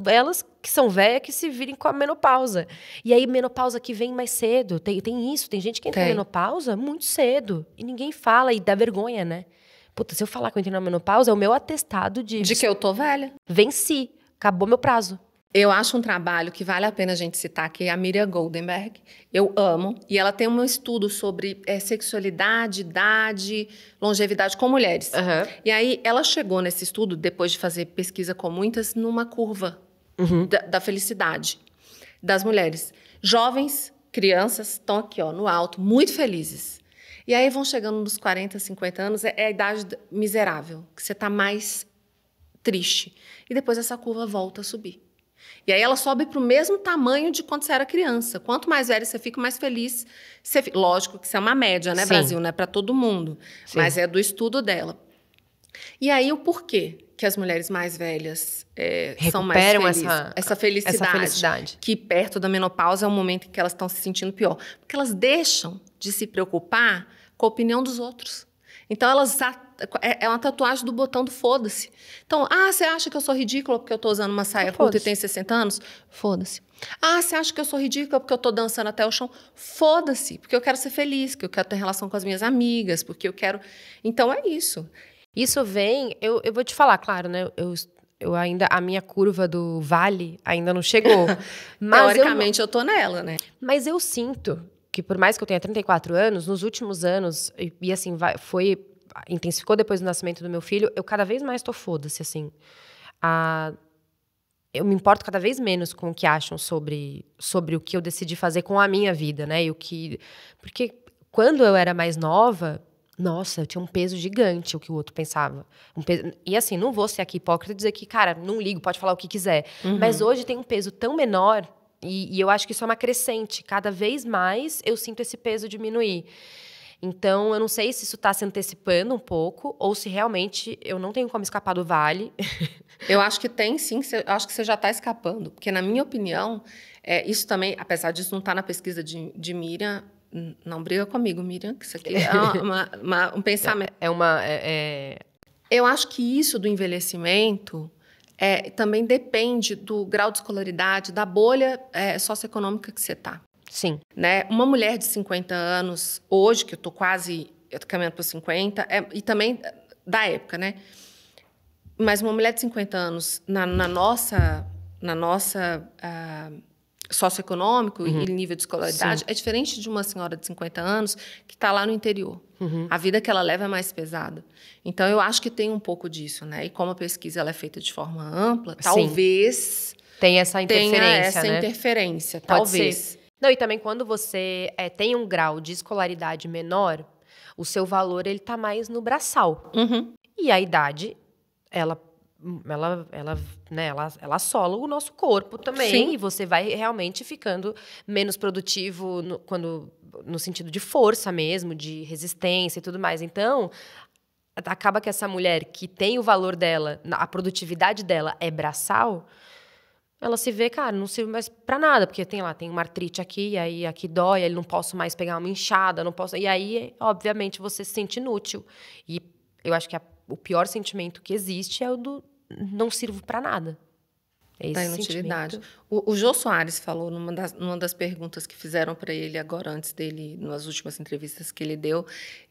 elas que são velhas que se virem com a menopausa. E aí, menopausa que vem mais cedo. Tem isso, tem gente que entra na menopausa muito cedo. E ninguém fala, e dá vergonha, né? Puta, se eu falar que eu entrei na menopausa, é o meu atestado de que eu tô velha. Venci, acabou meu prazo. Eu acho um trabalho que vale a pena a gente citar, que é a Miriam Goldenberg. Eu amo. E ela tem um estudo sobre sexualidade, idade, longevidade com mulheres. Uhum. E aí, ela chegou nesse estudo, depois de fazer pesquisa com muitas, numa curva da felicidade das mulheres. Jovens, crianças, estão aqui, ó, no alto, muito felizes. E aí vão chegando nos 40, 50 anos, é a idade miserável, que você está mais triste. E depois essa curva volta a subir. E aí ela sobe para o mesmo tamanho de quando você era criança. Quanto mais velha você fica, mais feliz você fica. Lógico que isso é uma média, né, Brasil? Não é para todo mundo. Sim. Mas é do estudo dela. E aí o porquê que as mulheres mais velhas são mais felizes? Essa felicidade. Que perto da menopausa é o momento em que elas estão se sentindo pior. Porque elas deixam de se preocupar com a opinião dos outros. Então, é uma tatuagem do botão do foda-se. Então, você acha que eu sou ridícula porque eu tô usando uma saia curta e tenho 60 anos? Foda-se. Você acha que eu sou ridícula porque eu tô dançando até o chão? Foda-se. Porque eu quero ser feliz, porque eu quero ter relação com as minhas amigas, porque eu quero... Então, é isso. Isso vem... Eu vou te falar, claro, né? Eu ainda... A minha curva do vale ainda não chegou. Mas teoricamente, eu tô nela, né? Mas eu sinto que, por mais que eu tenha 34 anos, nos últimos anos, e assim, intensificou depois do nascimento do meu filho, eu cada vez mais tô foda-se, assim. Eu me importo cada vez menos com o que acham sobre o que eu decidi fazer com a minha vida, né? Porque quando eu era mais nova, Nossa, eu tinha um peso gigante o que o outro pensava. E assim, não vou ser aqui hipócrita e dizer que, cara, não ligo, pode falar o que quiser. Mas hoje tem um peso tão menor, e eu acho que isso é uma crescente. Cada vez mais eu sinto esse peso diminuir. Então, eu não sei se isso está se antecipando um pouco, ou se realmente eu não tenho como escapar do vale. Eu acho que tem, sim. Eu acho que você já está escapando. Porque, na minha opinião, isso também, apesar disso não estar na pesquisa de Miriam, não briga comigo, Miriam, que isso aqui é um pensamento. Eu acho que isso do envelhecimento também depende do grau de escolaridade, da bolha socioeconômica que você está. Sim. Né? Uma mulher de 50 anos, hoje, que eu tô caminhando para os 50, e também da época, né? Mas uma mulher de 50 anos, na nossa socioeconômico e nível de escolaridade, é diferente de uma senhora de 50 anos que está lá no interior. A vida que ela leva é mais pesada. Então, eu acho que tem um pouco disso, né? E como a pesquisa ela é feita de forma ampla, talvez tem essa interferência, tenha essa interferência, talvez. Ser. Não, e também quando você tem um grau de escolaridade menor, o seu valor ele tá mais no braçal. E a idade, ela assola o nosso corpo também. Sim. E você vai realmente ficando menos produtivo no sentido de força mesmo, de resistência e tudo mais. Então, acaba que essa mulher que tem o valor dela, a produtividade dela é braçal, ela se vê, cara, não sirve mais pra nada, porque tem uma artrite aqui, e aí aqui dói, aí não posso mais pegar uma inchada, não posso... E aí, obviamente, você se sente inútil. E eu acho que o pior sentimento que existe é o do não sirvo pra nada. É esse da inutilidade. O Jô Soares falou numa das perguntas que fizeram para ele agora, antes dele, nas últimas entrevistas que ele deu,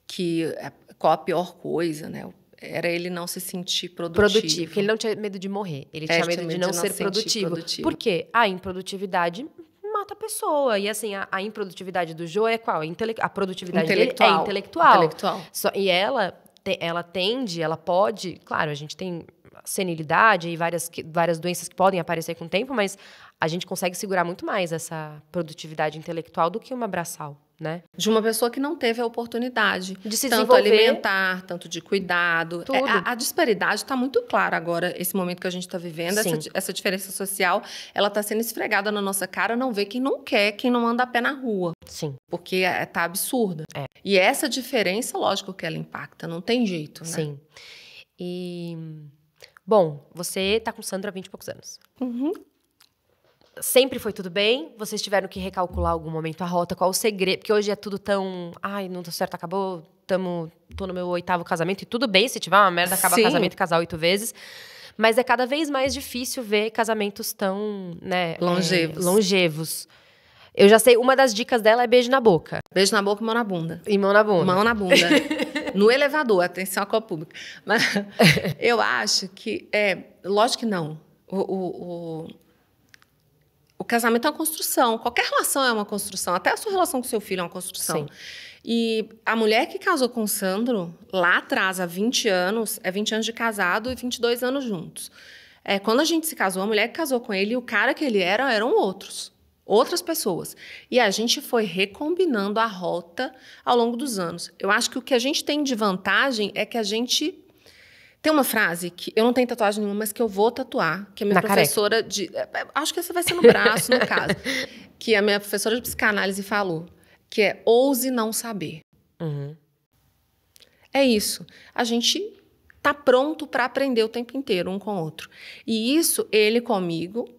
que qual a pior coisa, né? Era ele não se sentir produtivo. Porque ele não tinha medo de morrer. Ele tinha medo de não ser produtivo. Por quê? A improdutividade mata a pessoa. E assim, a improdutividade do Jô é qual? A produtividade dele é intelectual. E ela pode... Claro, a gente tem senilidade e várias doenças que podem aparecer com o tempo, mas a gente consegue segurar muito mais essa produtividade intelectual do que uma braçal, né? De uma pessoa que não teve a oportunidade de se tanto desenvolver, alimentar, tanto de cuidado. Tudo. A disparidade está muito clara agora, esse momento que a gente está vivendo, essa diferença social, ela está sendo esfregada na nossa cara, não vê quem não quer, quem não anda a pé na rua. Sim. Porque tá absurda. E essa diferença, lógico que ela impacta, não tem jeito, né? Sim. Bom, você tá com Sandro há 20 e poucos anos. Sempre foi tudo bem? Vocês tiveram que recalcular algum momento a rota? Qual o segredo? Porque hoje é tudo tão... Ai, não deu certo, acabou. Tô no meu 8º casamento. E tudo bem, se tiver uma merda, acaba casamento e casar 8 vezes. Mas é cada vez mais difícil ver casamentos tão, né... longevos. Eu já sei, uma das dicas dela é beijo na boca. Beijo na boca e mão na bunda. E mão na bunda. Mão na bunda. No elevador, atenção à copa pública. Mas eu acho que... lógico que não. O casamento é uma construção. Qualquer relação é uma construção. Até a sua relação com seu filho é uma construção. Sim. E a mulher que casou com o Sandro, lá atrás, há 20 anos, 20 anos de casado e 22 anos juntos. Quando a gente se casou, a mulher que casou com ele, o cara que ele eram outras pessoas. E a gente foi recombinando a rota ao longo dos anos. Eu acho que o que a gente tem de vantagem é que a gente... Tem uma frase que eu não tenho tatuagem nenhuma, mas que eu vou tatuar, que a minha professora de... Acho que essa vai ser no braço, no caso. Que a minha professora de psicanálise falou, que é ouse não saber. É isso. A gente tá pronto para aprender o tempo inteiro, um com o outro. E isso, ele comigo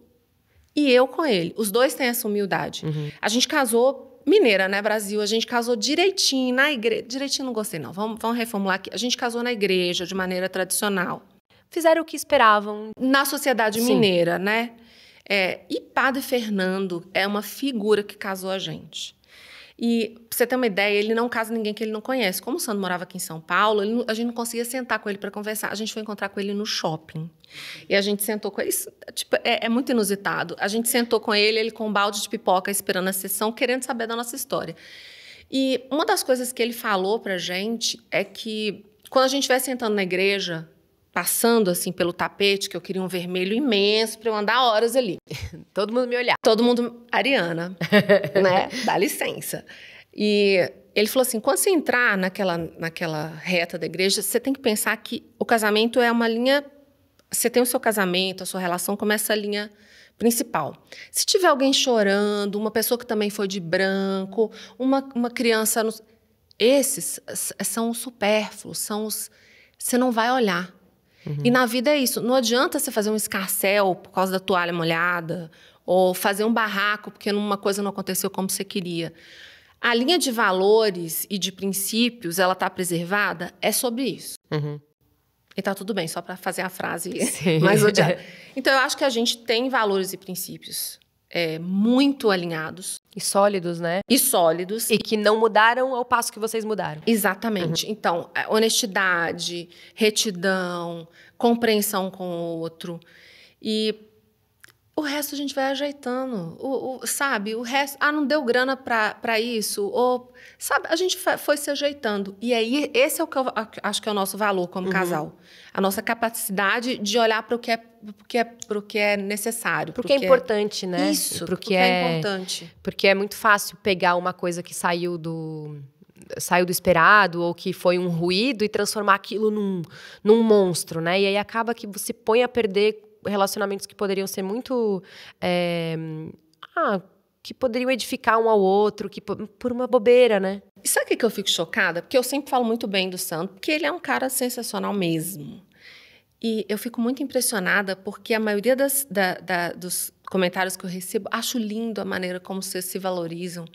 e eu com ele. Os dois têm essa humildade. A gente casou... Mineira, né, Brasil? A gente casou direitinho na igreja. Direitinho não gostei, não. Vamos reformular aqui. A gente casou na igreja, de maneira tradicional. Fizeram o que esperavam. Na sociedade mineira, né? E Padre Fernando é uma figura que casou a gente. E, pra você ter uma ideia, ele não casa ninguém que ele não conhece. Como o Sandro morava aqui em São Paulo, a gente não conseguia sentar com ele para conversar. A gente foi encontrar com ele no shopping. E a gente sentou com ele. É muito inusitado. A gente sentou com ele com um balde de pipoca, esperando a sessão, querendo saber da nossa história. E uma das coisas que ele falou pra gente é que, quando a gente estiver sentando na igreja, passando assim pelo tapete, que eu queria um vermelho imenso para eu andar horas ali. Todo mundo me olhar. Todo mundo... Ariana, né? Dá licença. E Ele falou assim, quando você entrar naquela reta da igreja, você tem que pensar que o casamento é uma linha... Você tem o seu casamento, a sua relação como essa linha principal. Se tiver alguém chorando, uma pessoa que também foi de branco, uma criança... Esses são os supérfluos, são os... Você não vai olhar. E na vida é isso. Não adianta você fazer um escarcéu por causa da toalha molhada ou fazer um barraco porque uma coisa não aconteceu como você queria. A linha de valores e de princípios, ela está preservada? É sobre isso. E tá tudo bem, só para fazer a frase mais odiada. Então, eu acho que a gente tem valores e princípios muito alinhados. E sólidos, né? E sólidos. E que não mudaram ao passo que vocês mudaram. Exatamente. Então, honestidade, retidão, compreensão com o outro. E o resto a gente vai ajeitando. Sabe? O resto... não deu grana para isso. Ou, sabe? A gente foi se ajeitando. E aí, esse é o que eu acho que é o nosso valor como casal. A nossa capacidade de olhar para o que é necessário. Porque é importante, né? Isso, porque é importante. Porque é muito fácil pegar uma coisa que saiu do esperado ou que foi um ruído e transformar aquilo num monstro, né? E aí acaba que você põe a perder relacionamentos que poderiam ser muito... que poderiam edificar um ao outro, por uma bobeira, né? E sabe o que eu fico chocada? Porque eu sempre falo muito bem do Sandro, porque ele é um cara sensacional mesmo. E eu fico muito impressionada porque a maioria dos comentários que eu recebo, acho lindo a maneira como vocês se valorizam.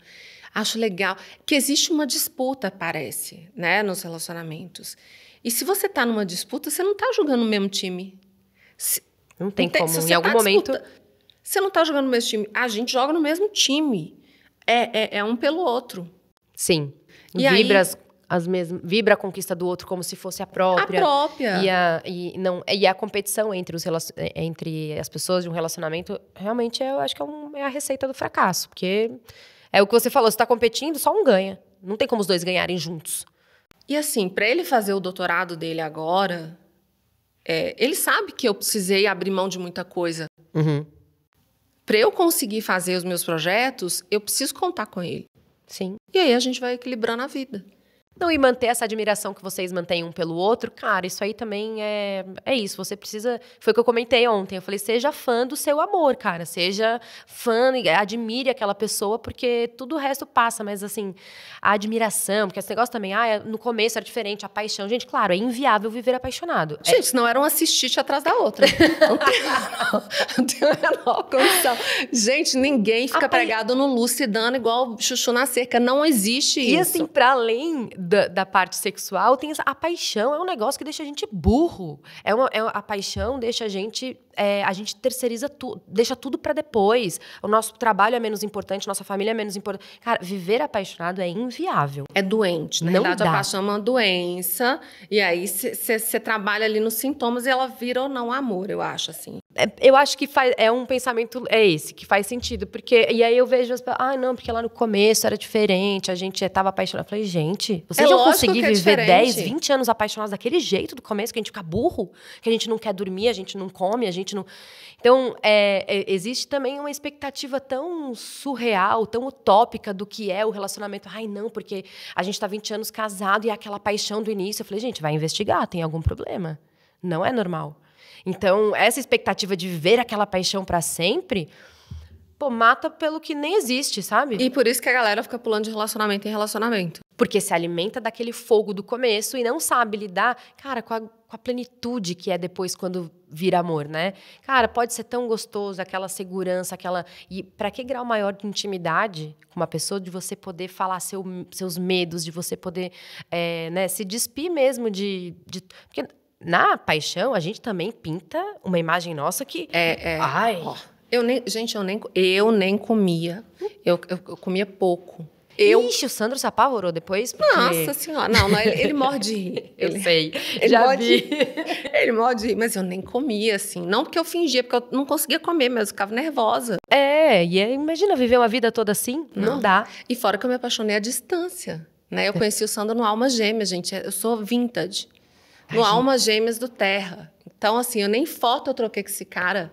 Acho legal. Que existe uma disputa, parece, né, nos relacionamentos. E se você está numa disputa, você não está jogando no mesmo time. Não tem como, em algum momento... Você não está jogando no mesmo time. A gente joga no mesmo time. É um pelo outro. Sim. E Vibra a conquista do outro como se fosse a própria. A própria. E a competição entre as pessoas de um relacionamento, realmente, eu acho que é a receita do fracasso. Porque é o que você falou, você está competindo, só um ganha. Não tem como os dois ganharem juntos. E assim, para ele fazer o doutorado dele agora... ele sabe que eu precisei abrir mão de muita coisa. Para eu conseguir fazer os meus projetos, eu preciso contar com ele. Sim. E aí a gente vai equilibrando a vida. Não, e manter essa admiração que vocês mantêm um pelo outro, cara, isso aí também é isso. Você precisa... Foi o que eu comentei ontem. Eu falei, seja fã do seu amor, cara. Seja fã, admire aquela pessoa, porque tudo o resto passa. Mas, assim, a admiração... Porque esse negócio também, no começo era diferente, a paixão. Gente, claro, é inviável viver apaixonado. Gente, senão era um assistite atrás da outra. Não tem a menor condição. Gente, ninguém fica pregado no lucidano igual chuchu na cerca. Não existe isso. E, assim, pra além... Da parte sexual, tem a paixão, é um negócio que deixa a gente burro. A paixão deixa a gente terceiriza tudo, deixa tudo pra depois. O nosso trabalho é menos importante, nossa família é menos importante. Cara, viver apaixonado é inviável. É doente. Na verdade, a paixão é uma doença, e aí você trabalha ali nos sintomas e ela vira ou não amor, eu acho, assim. Eu acho que é um pensamento, esse, que faz sentido. E aí eu vejo, não, porque lá no começo era diferente, a gente estava apaixonado. Eu falei, gente, vocês já conseguiram viver 10, 20 anos apaixonados daquele jeito do começo, que a gente fica burro, que a gente não quer dormir, a gente não come, a gente não... Então, existe também uma expectativa tão surreal, tão utópica do que é o relacionamento. Não, porque a gente está 20 anos casado e é aquela paixão do início. Eu falei, gente, vai investigar, tem algum problema. Não é normal. Então, essa expectativa de viver aquela paixão para sempre, mata pelo que nem existe, sabe? E por isso que a galera fica pulando de relacionamento em relacionamento. Porque se alimenta daquele fogo do começo e não sabe lidar, cara, com a plenitude que é depois quando vira amor, né? Cara, pode ser tão gostoso, aquela segurança, E para que grau maior de intimidade com uma pessoa, de você poder falar seus medos, de você poder se despir mesmo Porque na paixão, a gente também pinta uma imagem nossa que... Ai... Eu nem comia. Eu comia pouco. Ixi, o Sandro se apavorou depois? Porque... Nossa Senhora. Não, ele morre de rir. Eu sei. Já vi. Ele morre de rir. Mas eu nem comia, assim. Não porque eu fingia, porque eu não conseguia comer, mas eu ficava nervosa. Imagina viver uma vida toda assim? Não dá. E fora que eu me apaixonei à distância, né? Eu conheci o Sandro no Almas Gêmeas, gente. Eu sou vintage. No Almas Gêmeas do Terra. Então, assim, eu nem foto eu troquei com esse cara.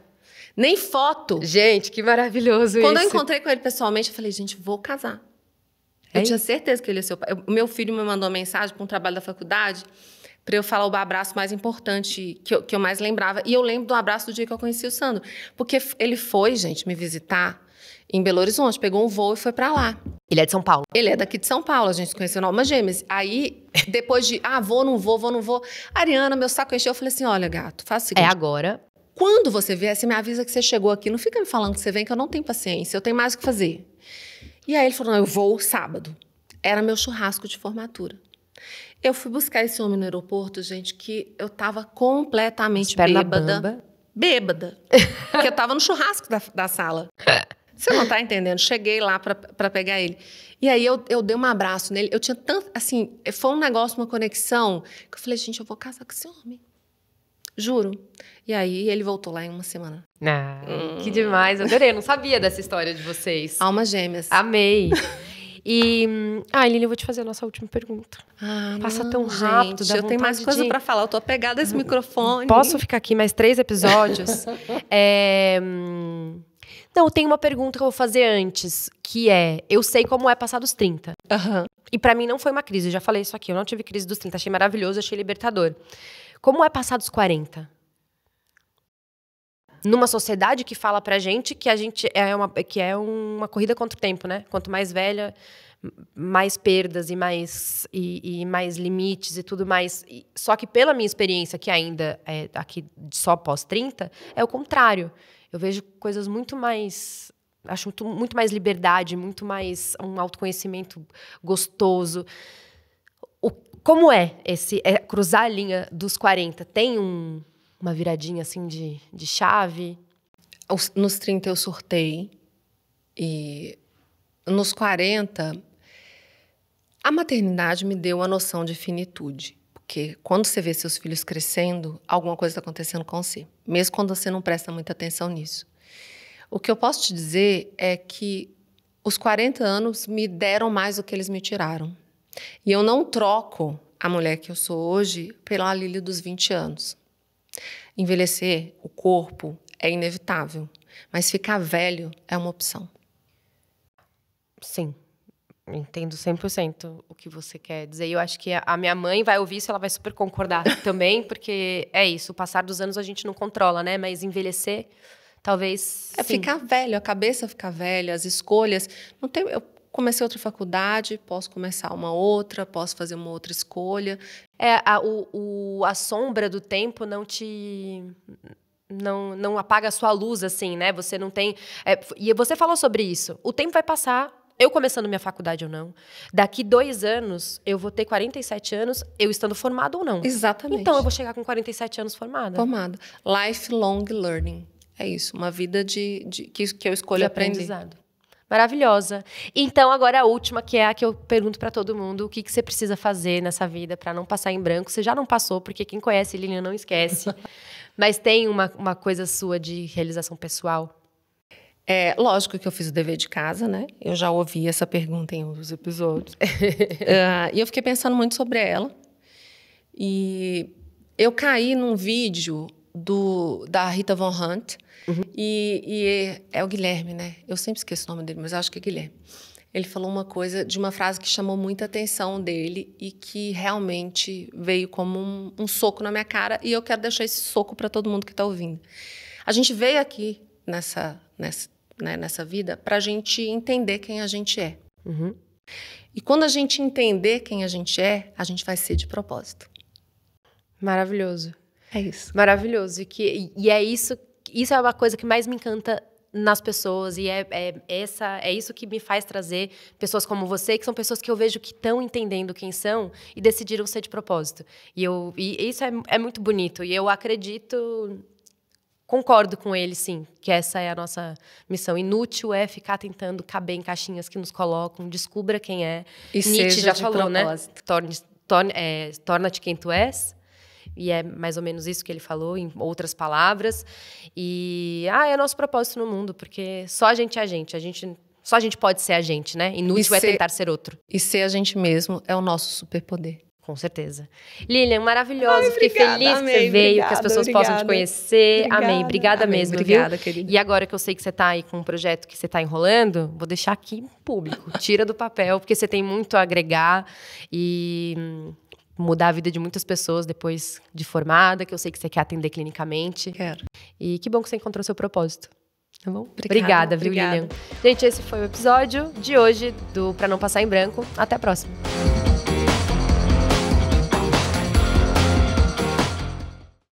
Nem foto. Gente, que maravilhoso isso. Quando eu encontrei com ele pessoalmente, eu falei, gente, vou casar. Eu tinha certeza que ele ia ser o pai. O meu filho me mandou uma mensagem para um trabalho da faculdade para eu falar o abraço mais importante que eu mais lembrava. E eu lembro do abraço do dia que eu conheci o Sandro. Porque ele foi, gente, me visitar em Belo Horizonte. Pegou um voo e foi para lá. Ele é de São Paulo? Ele é daqui de São Paulo. A gente se conheceu na Alma Gêmeas. Aí, depois de, vou, não vou. Ariana, meu saco encheu. Eu falei assim, olha, gato, faz o seguinte. É agora. Quando você vier, você me avisa que você chegou aqui. Não fica me falando que você vem, que eu não tenho paciência. Eu tenho mais o que fazer. E aí ele falou, não, eu vou sábado. Era meu churrasco de formatura. Eu fui buscar esse homem no aeroporto, gente, que eu tava completamente bêbada. Bêbada. Porque eu tava no churrasco da sala. Você não tá entendendo? Cheguei lá pra pegar ele. E aí eu dei um abraço nele. Eu tinha tanto, assim, foi um negócio, uma conexão, que eu falei, gente, eu vou casar com esse homem. Juro. E aí ele voltou lá em uma semana. Que demais, adorei. Eu não sabia dessa história de vocês. Almas gêmeas. Amei. E, Lili, eu vou te fazer a nossa última pergunta. Passa tão rápido, gente, eu tenho mais coisa pra falar. Eu tô apegada a esse microfone. Posso ficar aqui mais 3 episódios? Não, tem uma pergunta que eu vou fazer antes, que é, eu sei como é passar dos 30. E pra mim não foi uma crise, eu já falei isso aqui, eu não tive crise dos 30, achei maravilhoso, achei libertador. Como é passar dos 40? Numa sociedade que fala pra gente que a gente é uma corrida contra o tempo, né? Quanto mais velha, mais perdas e mais limites e tudo mais. Só que pela minha experiência, que ainda é aqui só pós 30, é o contrário. Eu vejo coisas muito mais... Acho muito mais liberdade, muito mais um autoconhecimento gostoso. Como é cruzar a linha dos 40? Tem uma viradinha, assim, de chave? Nos 30 eu surtei. E nos 40, a maternidade me deu a noção de finitude. Porque quando você vê seus filhos crescendo, alguma coisa está acontecendo com você. Mesmo quando você não presta muita atenção nisso. O que eu posso te dizer é que os 40 anos me deram mais do que eles me tiraram. E eu não troco a mulher que eu sou hoje pela Lili dos 20 anos. Envelhecer o corpo é inevitável, mas ficar velho é uma opção. Sim, entendo 100% o que você quer dizer. E eu acho que a minha mãe vai ouvir isso, ela vai super concordar também, porque é isso, o passar dos anos a gente não controla, né? Mas envelhecer, talvez... É ficar velho, a cabeça ficar velha, as escolhas... Eu comecei outra faculdade, posso começar uma outra, posso fazer uma outra escolha. A sombra do tempo não apaga a sua luz, assim, né? Você não tem... e você falou sobre isso. O tempo vai passar, eu começando minha faculdade ou não. Daqui 2 anos, eu vou ter 47 anos, eu estando formada ou não. Exatamente. Então, eu vou chegar com 47 anos formada. Formada. Lifelong learning. É isso, uma vida que eu escolho aprender. Maravilhosa. Então, agora a última, que é a que eu pergunto pra todo mundo. O que você precisa fazer nessa vida pra não passar em branco? Você já não passou, porque quem conhece Lilian não esquece. Mas tem uma coisa sua de realização pessoal? Lógico que eu fiz o dever de casa, né? Eu já ouvi essa pergunta em outros episódios. E eu fiquei pensando muito sobre ela. E eu caí num vídeo da Rita Von Hunt. E é o Guilherme, né? Eu sempre esqueço o nome dele, mas eu acho que é Guilherme. Ele falou uma coisa de uma frase que chamou muita atenção dele e que realmente veio como um soco na minha cara, e eu quero deixar esse soco para todo mundo que está ouvindo. A gente veio aqui nessa vida para a gente entender quem a gente é. E quando a gente entender quem a gente vai ser de propósito. Maravilhoso. É isso. Maravilhoso. E é isso é uma coisa que mais me encanta nas pessoas, e é isso que me faz trazer pessoas como você, que são pessoas que eu vejo que estão entendendo quem são e decidiram ser de propósito. E isso é muito bonito, e eu acredito, concordo com ele, sim, que essa é a nossa missão. Inútil é ficar tentando caber em caixinhas que nos colocam, descubra quem é. E Nietzsche já de falou, propósito. Né? Torna-te quem tu és. E é mais ou menos isso que ele falou, em outras palavras. E é nosso propósito no mundo, porque só a gente é a gente. Só a gente pode ser a gente, né? Inútil é tentar ser outro. E ser a gente mesmo é o nosso superpoder. Com certeza. Lilian, maravilhoso. Ai, Fiquei obrigada, feliz que amei, você veio, obrigada, que as pessoas possam te conhecer. Amei. Obrigada mesmo, obrigada, viu? querida. E agora que eu sei que você tá aí com um projeto que você tá enrolando, vou deixar aqui em público. Tira do papel, porque você tem muito a agregar e mudar a vida de muitas pessoas depois de formada, que eu sei que você quer atender clinicamente. Quero. E que bom que você encontrou seu propósito. Tá bom? Obrigada, Viu, obrigada. Lilian? Gente, esse foi o episódio de hoje do Pra Não Passar em Branco. Até a próxima.